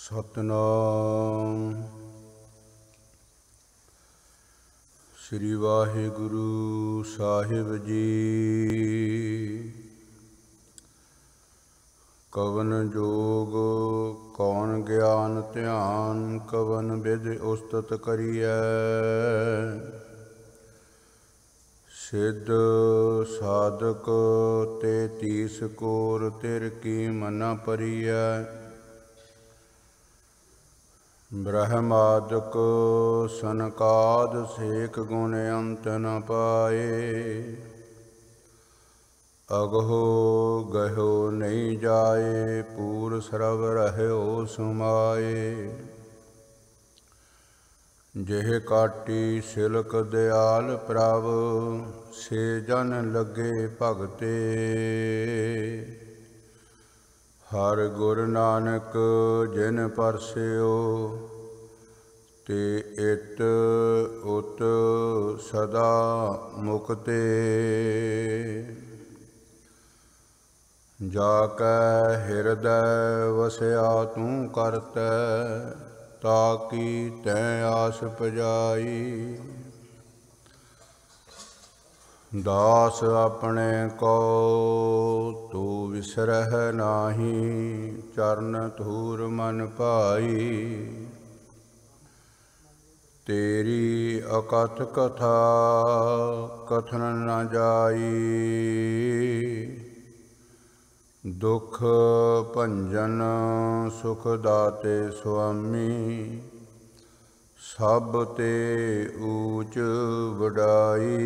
ਸਤਨਾਮ ਸ੍ਰੀ ਵਾਹਿਗੁਰੂ ਸਾਹਿਬ ਜੀ। ਕਵਨ ਜੋਗ ਕੌਣ ਗਿਆਨ ਧਿਆਨ, ਕਵਨ ਵਿਧ ਉਸਤਤ ਕਰੀਐ। ਸਿੱਧ ਸਾਧਕ ਤੇ ਤੀਸ ਕੋਰ, ਤਿਰ ਕੀ ਮਨਾ ਪਰੀਐ। ਬ੍ਰਹਮਾਦਿਕ ਸਨਕਾਦ, ਸੇਕ ਗੁਣ ਅੰਤ ਨ ਪਾਏ। ਅਗਹੋ ਗਹਿਓ ਨਹੀਂ ਜਾਏ, ਪੂਰ ਸਰਬ ਰਹਿਓ ਸਮਾਏ। ਜਿਹ ਕਾਟੀ ਸਿਲਕ ਦਿਆਲ ਪ੍ਰਭ, ਸੇ ਜਨ ਲੱਗੇ ਭਗਤੇ। ਹਰ ਗੁਰ ਨਾਨਕ ਜਿਨ ਪਰਸਿਓ, ਤੇ ਇਤ ਉਤ ਸਦਾ ਮੁਕਤੇ। ਜਾ ਕੈ ਹਿਰਦੈ ਵਸਿਆ ਤੂੰ ਕਰਤੈ, ਤਾਕੀ ਤੈਂ ਆਸ ਪੁਜਾਈ। ਦਾਸ ਆਪਣੇ ਕੋ ਤੂੰ ਵਿਸਰਹਿ ਨਾਹੀ, ਚਰਨ ਧੂਰ ਮਨ ਭਾਈ। ਤੇਰੀ ਅਕਥ ਕਥਾ ਕਥਨ ਨ ਜਾਈ, ਦੁਖ ਭੰਜਨ ਸੁਖ ਦਾਤੇ ਸੁਆਮੀ। ਸਭ ਤੇ ਊਚ ਵਡਾਈ,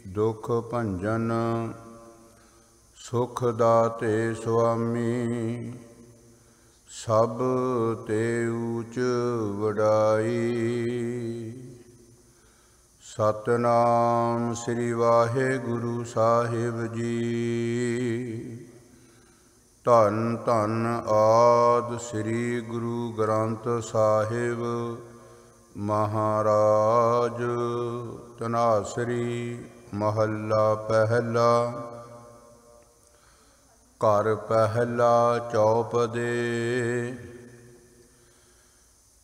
ਦੁਖ ਭੰਜਨ ਸੁਖ ਦਾਤੇ ਸੁਆਮੀ। ਸਭ ਤੇ ਊਚ ਵਡਾਈ। ਸਤਨਾਮ ਸ੍ਰੀ ਵਾਹਿਗੁਰੂ ਸਾਹਿਬ ਜੀ। ਧੰਨ ਧੰਨ ਆਦਿ ਸ੍ਰੀ ਗੁਰੂ ਗ੍ਰੰਥ ਸਾਹਿਬ ਮਹਾਰਾਜ। ਧਨਾਸਰੀ ਮਹੱਲਾ ਪਹਿਲਾ। ਘਰ ਪਹਿਲਾ ਚੌਪਦੇ।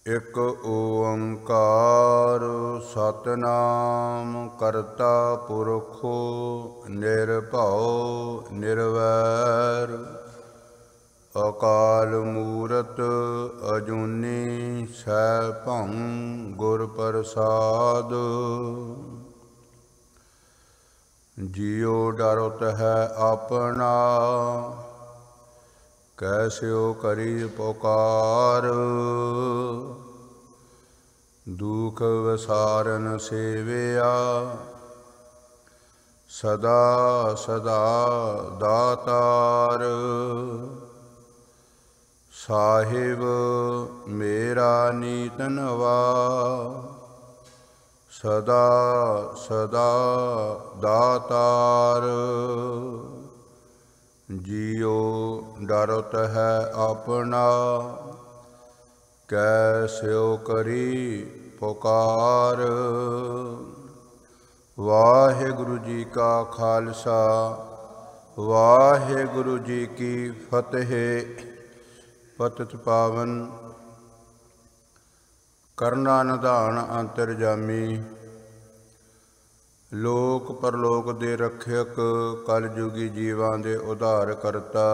ਇਕ ਓੰਕਾਰ ਸਤਨਾਮ ਕਰਤਾ ਪੁਰਖੋ, ਨਿਰਭਉ ਨਿਰਵੈਰ। ਅਕਾਲ ਮੂਰਤ ਅਜੂਨੀ, ਸੈਭੰ ਗੁਰ ਪ੍ਰਸਾਦ। ਜਿਉ ਡਰਤ ਹੈ ਆਪਣਾ, ਕੈਸਿਓ ਕਰੀ ਪੁਕਾਰ। ਦੁਖ ਵਿਸਾਰਨ ਸੇਵਿਆ, ਸਦਾ ਸਦਾ ਦਾਤਾਰ। ਸਾਹਿਬ ਮੇਰਾ ਨੀਤ ਨਵਾ, ਸਦਾ ਸਦਾ ਦਾਤਾਰ। ਜਿਉ ਡਰਤ ਹੈ ਆਪਣਾ, ਕੈਸਿਓ ਕਰੀ ਪੁਕਾਰ। ਵਾਹਿਗੁਰੂ ਜੀ ਕਾ ਖਾਲਸਾ, ਵਾਹਿਗੁਰੂ ਜੀ ਕੀ ਫਤਿਹ। ਪਤਿਤ ਪਾਵਨ ਕਰਨਾ ਨਿਧਾਨ ਅੰਤਰਜਾਮੀ, ਲੋਕ ਪਰਲੋਕ ਦੇ ਰੱਖਿਅਕ, ਕਲਯੁਗੀ ਜੀਵਾਂ ਦੇ ਉਧਾਰ ਕਰਤਾ।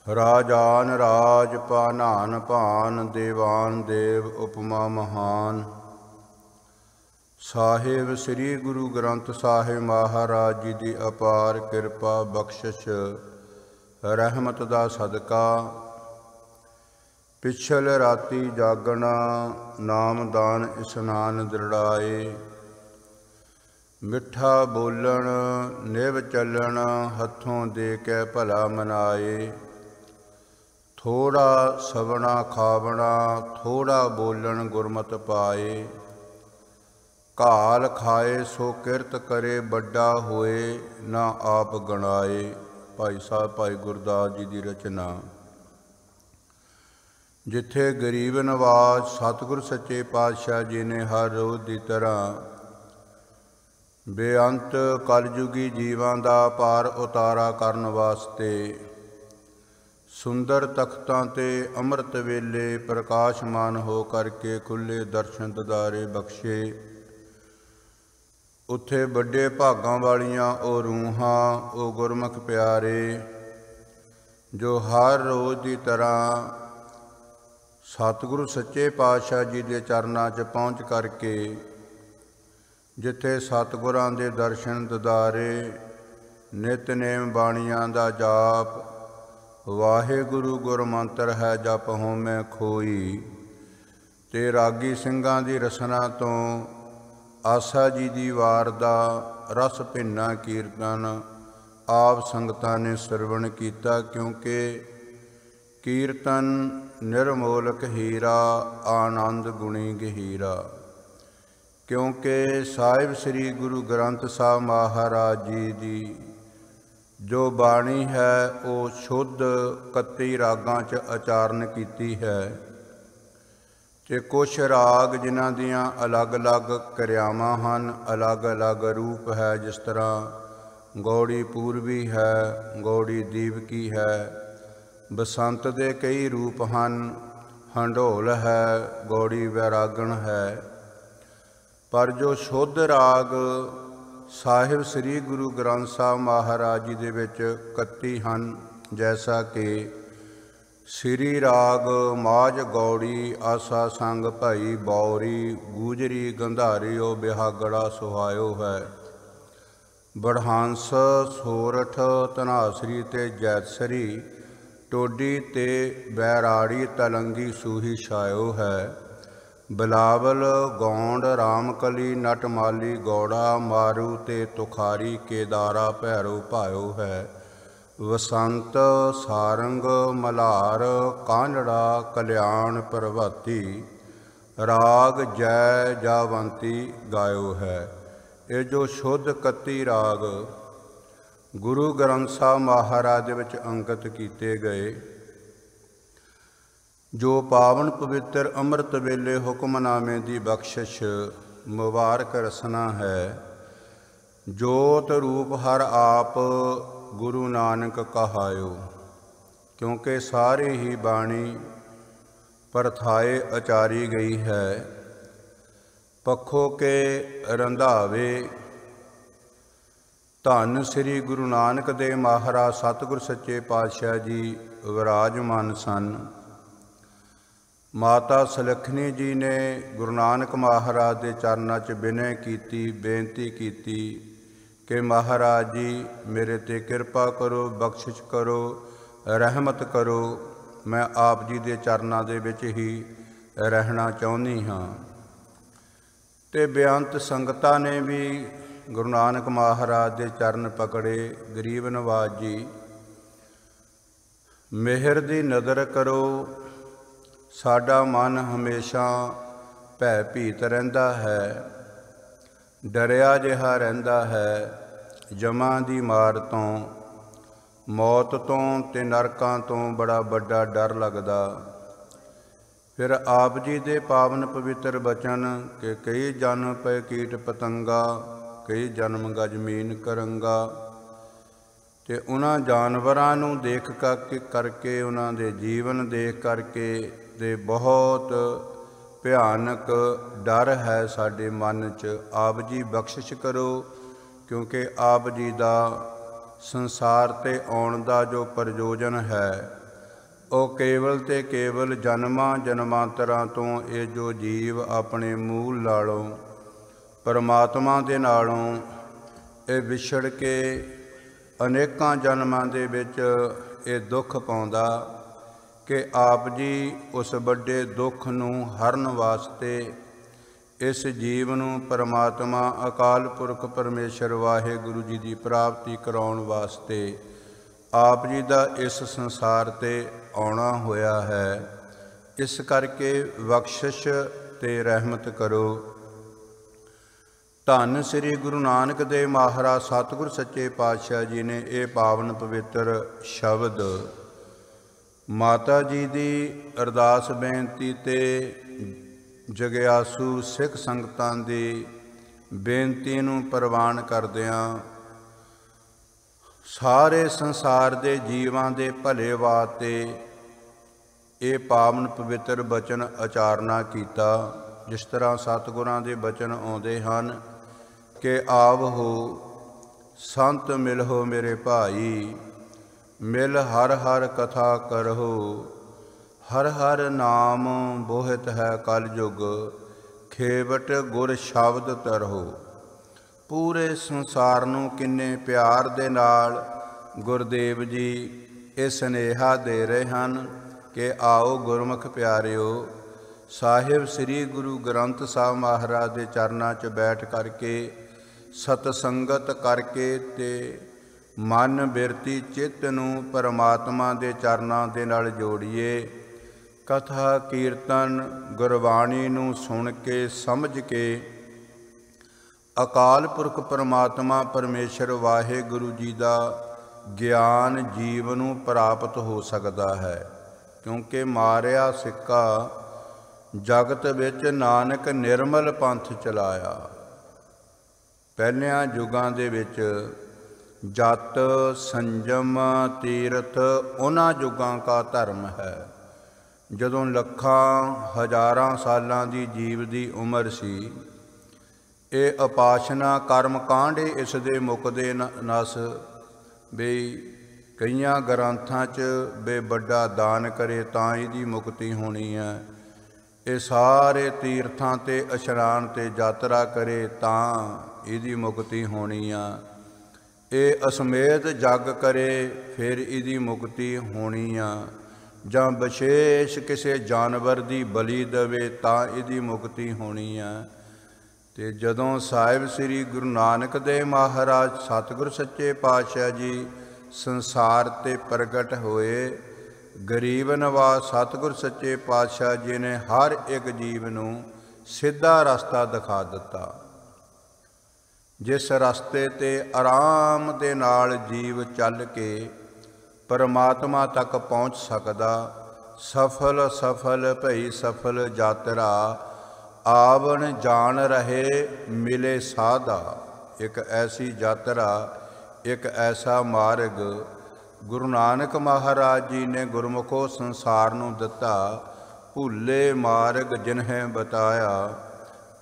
ਰਾਜਾਨ ਰਾਜ ਭਾਨਾਨ ਭਾਨ, ਦੇਵਾਨ ਦੇਵ ਉਪਮਾ ਮਹਾਨ। ਸਾਹਿਬ ਸ੍ਰੀ ਗੁਰੂ ਗ੍ਰੰਥ ਸਾਹਿਬ ਮਹਾਰਾਜ ਜੀ ਦੀ ਅਪਾਰ ਕਿਰਪਾ ਬਖਸ਼ਿਸ਼ ਰਹਿਮਤ ਦਾ ਸਦਕਾ ਪਿਛਲ ਰਾਤੀ ਜਾਗਣਾ, ਨਾਮਦਾਨ ਇਸ਼ਨਾਨ ਦ੍ਰਿੜਾਏ। ਮਿੱਠਾ ਬੋਲਣ ਨਿਵ ਚੱਲਣ, ਹੱਥੋਂ ਦੇ ਕੇ ਭਲਾ ਮਨਾਏ। ਥੋੜਾ ਸਵਣਾ ਖਾਵਣਾ, ਥੋੜਾ ਬੋਲਣ ਗੁਰਮਤਿ ਪਾਏ। ਘਾਲ ਖਾਏ ਸੋ ਕਿਰਤ ਕਰੇ, ਵੱਡਾ ਹੋਏ ਨਾ ਆਪ ਗਣਾਏ। ਭਾਈ ਸਾਹਿਬ ਭਾਈ ਗੁਰਦਾਸ ਜੀ ਦੀ ਰਚਨਾ। ਜਿੱਥੇ ਗਰੀਬ ਨਵਾਜ਼ ਸਤਿਗੁਰ ਸੱਚੇ ਪਾਤਸ਼ਾਹ ਜੀ ਨੇ ਹਰ ਰੋਜ਼ ਦੀ ਤਰ੍ਹਾਂ ਸੁੰਦਰ ਤਖਤਾਂ ਤੇ ਅੰਮ੍ਰਿਤ ਵੇਲੇ ਪ੍ਰਕਾਸ਼ਮਾਨ ਹੋ ਕਰਕੇ ਖੁੱਲੇ ਦਰਸ਼ਨ ਦਿਦਾਰੇ ਬਖਸ਼ੇ। ਉੱਥੇ ਵੱਡੇ ਭਾਗਾਂ ਵਾਲੀਆਂ ਉਹ ਰੂਹਾਂ, ਉਹ ਗੁਰਮੁਖ ਪਿਆਰੇ ਜੋ ਹਰ ਰੋਜ਼ ਦੀ ਤਰ੍ਹਾਂ ਸਤਿਗੁਰੂ ਸੱਚੇ ਪਾਤਸ਼ਾਹ ਜੀ ਦੇ ਚਰਨਾਂ 'ਚ ਪਹੁੰਚ ਕਰਕੇ, ਜਿੱਥੇ ਸਤਿਗੁਰਾਂ ਦੇ ਦਰਸ਼ਨ ਦਿਦਾਰੇ, ਨਿਤਨੇਮ ਬਾਣੀਆਂ ਦਾ ਜਾਪ, ਵਾਹਿਗੁਰੂ ਗੁਰਮੰਤਰ ਹੈ ਜਪ ਹੋਮੈ ਖੋਈ, ਤੇ ਰਾਗੀ ਸਿੰਘਾਂ ਦੀ ਰਸਨਾ ਤੋਂ ਆਸਾ ਜੀ ਦੀ ਵਾਰ ਦਾ ਰਸ ਭਿੰਨਾ ਕੀਰਤਨ ਆਪ ਸੰਗਤਾਂ ਨੇ ਸਰਵਣ ਕੀਤਾ। ਕਿਉਂਕਿ ਕੀਰਤਨ ਨਿਰਮੋਲਕ ਹੀਰਾ, ਆਨੰਦ ਗੁਣੀ ਗਹੀਰਾ। ਕਿਉਂਕਿ ਸਾਹਿਬ ਸ੍ਰੀ ਗੁਰੂ ਗ੍ਰੰਥ ਸਾਹਿਬ ਮਹਾਰਾਜ ਜੀ ਦੀ ਜੋ ਬਾਣੀ ਹੈ ਉਹ ਸ਼ੁੱਧ 31 ਰਾਗਾਂ 'ਚ ਉਚਾਰਨ ਕੀਤੀ ਹੈ, ਤੇ ਕੁਛ ਰਾਗ ਜਿਨ੍ਹਾਂ ਦੀਆਂ ਅਲੱਗ-ਅਲੱਗ ਕਿਰਿਆਵਾਂ ਹਨ, ਅਲੱਗ-ਅਲੱਗ ਰੂਪ ਹੈ। ਜਿਸ ਤਰ੍ਹਾਂ ਗੌੜੀ ਪੂਰਬੀ ਹੈ, ਗੌੜੀ ਦੀਵਕੀ ਹੈ, ਬਸੰਤ ਦੇ ਕਈ ਰੂਪ ਹਨ, ਹੰਢੋਲ ਹੈ, ਗੌੜੀ ਵੈਰਾਗਣ ਹੈ। ਪਰ ਜੋ ਸ਼ੁੱਧ ਰਾਗ ਸਾਹਿਬ ਸ੍ਰੀ ਗੁਰੂ ਗ੍ਰੰਥ ਸਾਹਿਬ ਮਹਾਰਾਜ ਜੀ ਦੇ ਵਿੱਚ 31 ਹਨ, ਜੈਸਾ ਕਿ ਸ੍ਰੀ ਰਾਗ ਮਾਝ ਗੌੜੀ, ਆਸਾ ਸੰਗ ਭਾਈ ਬੌਰੀ, ਗੂਜਰੀ ਗੰਧਾਰੀ ਉਹ ਬਿਹਾਗੜਾ ਸੁਹਾਇਓ ਹੈ। ਬੜਹੰਸ, ਸੋਰਠ, ਧਨਾਸਰੀ ਤੇ ਜੈਤਸਰੀ, ਟੋਡੀ ਤੇ ਬੈਰਾੜੀ, ਤਲੰਗੀ ਸੂਹੀ ਛਾਇਓ ਹੈ। ਬਿਲਾਵਲ, ਗੌਂਡ, ਰਾਮਕਲੀ, ਨਟਮਾਲੀ, ਗੌੜਾ, ਮਾਰੂ ਤੇ ਤੁਖਾਰੀ, ਕੇਦਾਰਾ, ਭੈਰੋ ਭਾਇਓ ਹੈ। ਵਸੰਤ, ਸਾਰੰਗ, ਮਲ੍ਹਾਰ, ਕਾਂਝੜਾ, ਕਲਿਆਣ, ਪ੍ਰਭਾਤੀ, ਰਾਗ ਜੈ ਜਾਵੰਤੀ ਗਾਇਓ ਹੈ। ਇਹ ਜੋ ਸ਼ੁੱਧ 31 ਰਾਗ ਗੁਰੂ ਗ੍ਰੰਥ ਸਾਹਿਬ ਮਹਾਰਾਜ ਦੇ ਵਿੱਚ ਅੰਕਿਤ ਕੀਤੇ ਗਏ, ਜੋ ਪਾਵਨ ਪਵਿੱਤਰ ਅੰਮ੍ਰਿਤ ਵੇਲੇ ਹੁਕਮਨਾਮੇ ਦੀ ਬਖਸ਼ਿਸ਼ ਮੁਬਾਰਕ ਰਸਨਾ ਹੈ। ਜੋਤ ਰੂਪ ਹਰ ਆਪ ਗੁਰੂ ਨਾਨਕ ਕਹਾਇਓ। ਕਿਉਂਕਿ ਸਾਰੇ ਹੀ ਬਾਣੀ ਪਰਥਾਏ ਉਚਾਰੀ ਗਈ ਹੈ। ਪੱਖੋ ਕੇ ਰੰਧਾਵੇ ਧੰਨ ਸ੍ਰੀ ਗੁਰੂ ਨਾਨਕ ਦੇਵ ਮਹਾਰਾਜ ਸਤਿਗੁਰ ਸੱਚੇ ਪਾਤਸ਼ਾਹ ਜੀ ਵਿਰਾਜਮਾਨ ਸਨ। ਮਾਤਾ ਸੁਲੱਖਣੀ ਜੀ ਨੇ ਗੁਰੂ ਨਾਨਕ ਮਹਾਰਾਜ ਦੇ ਚਰਨਾਂ 'ਚ ਬਿਨੈ ਕੀਤੀ, ਬੇਨਤੀ ਕੀਤੀ ਕਿ ਮਹਾਰਾਜ ਜੀ ਮੇਰੇ 'ਤੇ ਕਿਰਪਾ ਕਰੋ, ਬਖਸ਼ਿਸ਼ ਕਰੋ, ਰਹਿਮਤ ਕਰੋ। ਮੈਂ ਆਪ ਜੀ ਦੇ ਚਰਨਾਂ ਦੇ ਵਿੱਚ ਹੀ ਰਹਿਣਾ ਚਾਹੁੰਦੀ ਹਾਂ। ਤੇ ਬੇਅੰਤ ਸੰਗਤਾਂ ਨੇ ਵੀ ਗੁਰੂ ਨਾਨਕ ਮਹਾਰਾਜ ਦੇ ਚਰਨ ਪਕੜੇ। ਗਰੀਬ ਨਵਾਜ ਜੀ, ਮਿਹਰ ਦੀ ਨਜ਼ਰ ਕਰੋ, ਸਾਡਾ ਮਨ ਹਮੇਸ਼ਾ ਭੈ ਭੀਤ ਰਹਿੰਦਾ ਹੈ, ਡਰਿਆ ਜਿਹਾ ਰਹਿੰਦਾ ਹੈ ਜਮਾਂ ਦੀ ਮਾਰ ਤੋਂ, ਮੌਤ ਤੋਂ ਤੇ ਨਰਕਾਂ ਤੋਂ ਬੜਾ ਵੱਡਾ ਡਰ ਲੱਗਦਾ। ਫਿਰ ਆਪ ਜੀ ਦੇ ਪਾਵਨ ਪਵਿੱਤਰ ਬਚਨ ਕਿ ਕਈ ਜਨਮ ਪਏ ਕੀਟ ਪਤੰਗਾ, ਕਈ ਜਨਮ ਗਜਮੀਨ ਕਰੰਗਾ। ਤੇ ਉਹਨਾਂ ਜਾਨਵਰਾਂ ਨੂੰ ਦੇਖ ਕਰਕੇ ਉਹਨਾਂ ਦੇ ਜੀਵਨ ਦੇਖ ਕਰਕੇ ਤੇ ਬਹੁਤ ਭਿਆਨਕ ਡਰ ਹੈ ਸਾਡੇ ਮਨ 'ਚ। ਆਪ ਜੀ ਬਖਸ਼ਿਸ਼ ਕਰੋ, ਕਿਉਂਕਿ ਆਪ ਜੀ ਦਾ ਸੰਸਾਰ 'ਤੇ ਆਉਣ ਦਾ ਜੋ ਪ੍ਰਯੋਜਨ ਹੈ ਉਹ ਕੇਵਲ ਤੇ ਕੇਵਲ ਜਨਮਾਂ ਜਨਮਾਂਤਰਾਂ ਤੋਂ ਇਹ ਜੋ ਜੀਵ ਆਪਣੇ ਮੂਲ ਨਾਲੋਂ ਪਰਮਾਤਮਾ ਦੇ ਨਾਲੋਂ ਇਹ ਵਿਛੜ ਕੇ ਅਨੇਕਾਂ ਜਨਮਾਂ ਦੇ ਵਿੱਚ ਇਹ ਦੁੱਖ ਪਾਉਂਦਾ ਕਿ ਆਪ ਜੀ ਉਸ ਵੱਡੇ ਦੁੱਖ ਨੂੰ ਹਰਨ ਵਾਸਤੇ ਇਸ ਜੀਵ ਨੂੰ ਪਰਮਾਤਮਾ ਅਕਾਲ ਪੁਰਖ ਪਰਮੇਸ਼ਰ ਵਾਹਿਗੁਰੂ ਜੀ ਦੀ ਪ੍ਰਾਪਤੀ ਕਰਾਉਣ ਵਾਸਤੇ ਆਪ ਜੀ ਦਾ ਇਸ ਸੰਸਾਰ 'ਤੇ ਆਉਣਾ ਹੋਇਆ ਹੈ। ਇਸ ਕਰਕੇ ਬਖਸ਼ਿਸ਼ ਤੇ ਰਹਿਮਤ ਕਰੋ। ਧੰਨ ਸ੍ਰੀ ਗੁਰੂ ਨਾਨਕ ਦੇਵ ਮਹਾਰਾਜ ਸਤਿਗੁਰ ਸੱਚੇ ਪਾਤਸ਼ਾਹ ਜੀ ਨੇ ਇਹ ਪਾਵਨ ਪਵਿੱਤਰ ਸ਼ਬਦ ਮਾਤਾ ਜੀ ਦੀ ਅਰਦਾਸ ਬੇਨਤੀ ਤੇ ਜਗਿਆਸੂ ਸਿੱਖ ਸੰਗਤਾਂ ਦੀ ਬੇਨਤੀ ਨੂੰ ਪ੍ਰਵਾਨ ਕਰਦਿਆਂ ਸਾਰੇ ਸੰਸਾਰ ਦੇ ਜੀਵਾਂ ਦੇ ਭਲੇ ਵਾਸਤੇ ਇਹ ਪਾਵਨ ਪਵਿੱਤਰ ਬਚਨ ਉਚਾਰਨਾ ਕੀਤਾ। ਜਿਸ ਤਰ੍ਹਾਂ ਸਤਿਗੁਰਾਂ ਦੇ ਬਚਨ ਆਉਂਦੇ ਹਨ ਕਿ ਆਵਹੋ ਸੰਤ ਮਿਲਹੁ ਮੇਰੇ ਭਾਈ, ਮਿਲ ਹਰ ਹਰ ਕਥਾ ਕਰਹੁ, ਹਰ ਹਰ ਨਾਮ ਬੋਹਿਤ ਹੈ ਕਲ ਯੁਗ, ਖੇਵਟ ਗੁਰ ਸ਼ਬਦ ਤਰਹੁ। ਪੂਰੇ ਸੰਸਾਰ ਨੂੰ ਕਿੰਨੇ ਪਿਆਰ ਦੇ ਨਾਲ ਗੁਰਦੇਵ ਜੀ ਇਹ ਸੁਨੇਹਾ ਦੇ ਰਹੇ ਹਨ ਕਿ ਆਓ ਗੁਰਮੁਖ ਪਿਆਰਿਓ, ਸਾਹਿਬ ਸ੍ਰੀ ਗੁਰੂ ਗ੍ਰੰਥ ਸਾਹਿਬ ਮਹਾਰਾਜ ਦੇ ਚਰਨਾਂ 'ਚ ਬੈਠ ਕਰਕੇ ਸਤਸੰਗਤ ਕਰਕੇ ਤੇ ਮਨ ਬਿਰਤੀ ਚਿੱਤ ਨੂੰ ਪਰਮਾਤਮਾ ਦੇ ਚਰਨਾਂ ਦੇ ਨਾਲ ਜੋੜੀਏ। ਕਥਾ ਕੀਰਤਨ ਗੁਰਬਾਣੀ ਨੂੰ ਸੁਣ ਕੇ ਸਮਝ ਕੇ ਅਕਾਲ ਪੁਰਖ ਪਰਮਾਤਮਾ ਪਰਮੇਸ਼ਰ ਵਾਹਿਗੁਰੂ ਜੀ ਦਾ ਗਿਆਨ ਜੀਵ ਨੂੰ ਪ੍ਰਾਪਤ ਹੋ ਸਕਦਾ ਹੈ। ਕਿਉਂਕਿ ਮਾਰਿਆ ਸਿੱਕਾ ਜਗਤ ਵਿੱਚ ਨਾਨਕ ਨਿਰਮਲ ਪੰਥ ਚਲਾਇਆ। ਪਹਿਲਿਆਂ ਯੁਗਾਂ ਦੇ ਵਿੱਚ ਜਤ ਸੰਜਮ ਤੀਰਥ ਉਹਨਾਂ ਯੁਗਾਂ ਦਾ ਧਰਮ ਹੈ ਜਦੋਂ ਲੱਖਾਂ ਹਜ਼ਾਰਾਂ ਸਾਲਾਂ ਦੀ ਜੀਵ ਦੀ ਉਮਰ ਸੀ। ਇਹ ਉਪਾਸ਼ਨਾ ਕਰਮ ਕਾਂਡ ਇਸ ਦੇ ਮੁੱਕਦੇ ਨਸ ਵੀ ਕਈਆਂ ਗ੍ਰੰਥਾਂ 'ਚ ਵੀ ਵੱਡਾ ਦਾਨ ਕਰੇ ਤਾਂ ਇਹਦੀ ਮੁਕਤੀ ਹੋਣੀ ਹੈ। ਇਹ ਸਾਰੇ ਤੀਰਥਾਂ 'ਤੇ ਇਸ਼ਨਾਨ 'ਤੇ ਯਾਤਰਾ ਕਰੇ ਤਾਂ ਇਹਦੀ ਮੁਕਤੀ ਹੋਣੀ ਆ। ਇਹ ਅਸਮੇਧ ਜਗ ਕਰੇ ਫਿਰ ਇਹਦੀ ਮੁਕਤੀ ਹੋਣੀ ਆ। ਜਾਂ ਵਿਸ਼ੇਸ਼ ਕਿਸੇ ਜਾਨਵਰ ਦੀ ਬਲੀ ਦੇਵੇ ਤਾਂ ਇਹਦੀ ਮੁਕਤੀ ਹੋਣੀ ਆ। ਤੇ ਜਦੋਂ ਸਾਹਿਬ ਸ੍ਰੀ ਗੁਰੂ ਨਾਨਕ ਦੇਵ ਮਹਾਰਾਜ ਸਤਿਗੁਰ ਸੱਚੇ ਪਾਤਸ਼ਾਹ ਜੀ ਸੰਸਾਰ 'ਤੇ ਪ੍ਰਗਟ ਹੋਏ, ਗਰੀਬ ਨਵਾਜ਼ ਸਤਿਗੁਰ ਸੱਚੇ ਪਾਤਸ਼ਾਹ ਜੀ ਨੇ ਹਰ ਇੱਕ ਜੀਵ ਨੂੰ ਸਿੱਧਾ ਰਸਤਾ ਦਿਖਾ ਦਿੱਤਾ, ਜਿਸ ਰਸਤੇ 'ਤੇ ਆਰਾਮ ਦੇ ਨਾਲ ਜੀਵ ਚੱਲ ਕੇ ਪਰਮਾਤਮਾ ਤੱਕ ਪਹੁੰਚ ਸਕਦਾ। ਸਫਲ ਸਫਲ ਭਈ ਸਫਲ ਯਾਤਰਾ, ਆਵਣ ਜਾਣ ਰਹੇ ਮਿਲੇ ਸਾਧਾ। ਇੱਕ ਐਸੀ ਯਾਤਰਾ, ਇੱਕ ਐਸਾ ਮਾਰਗ ਗੁਰੂ ਨਾਨਕ ਮਹਾਰਾਜ ਜੀ ਨੇ ਗੁਰਮੁਖੋ ਸੰਸਾਰ ਨੂੰ ਦਿੱਤਾ। ਭੁੱਲੇ ਮਾਰਗ ਜਿਨਹਿ ਬਤਾਇਆ,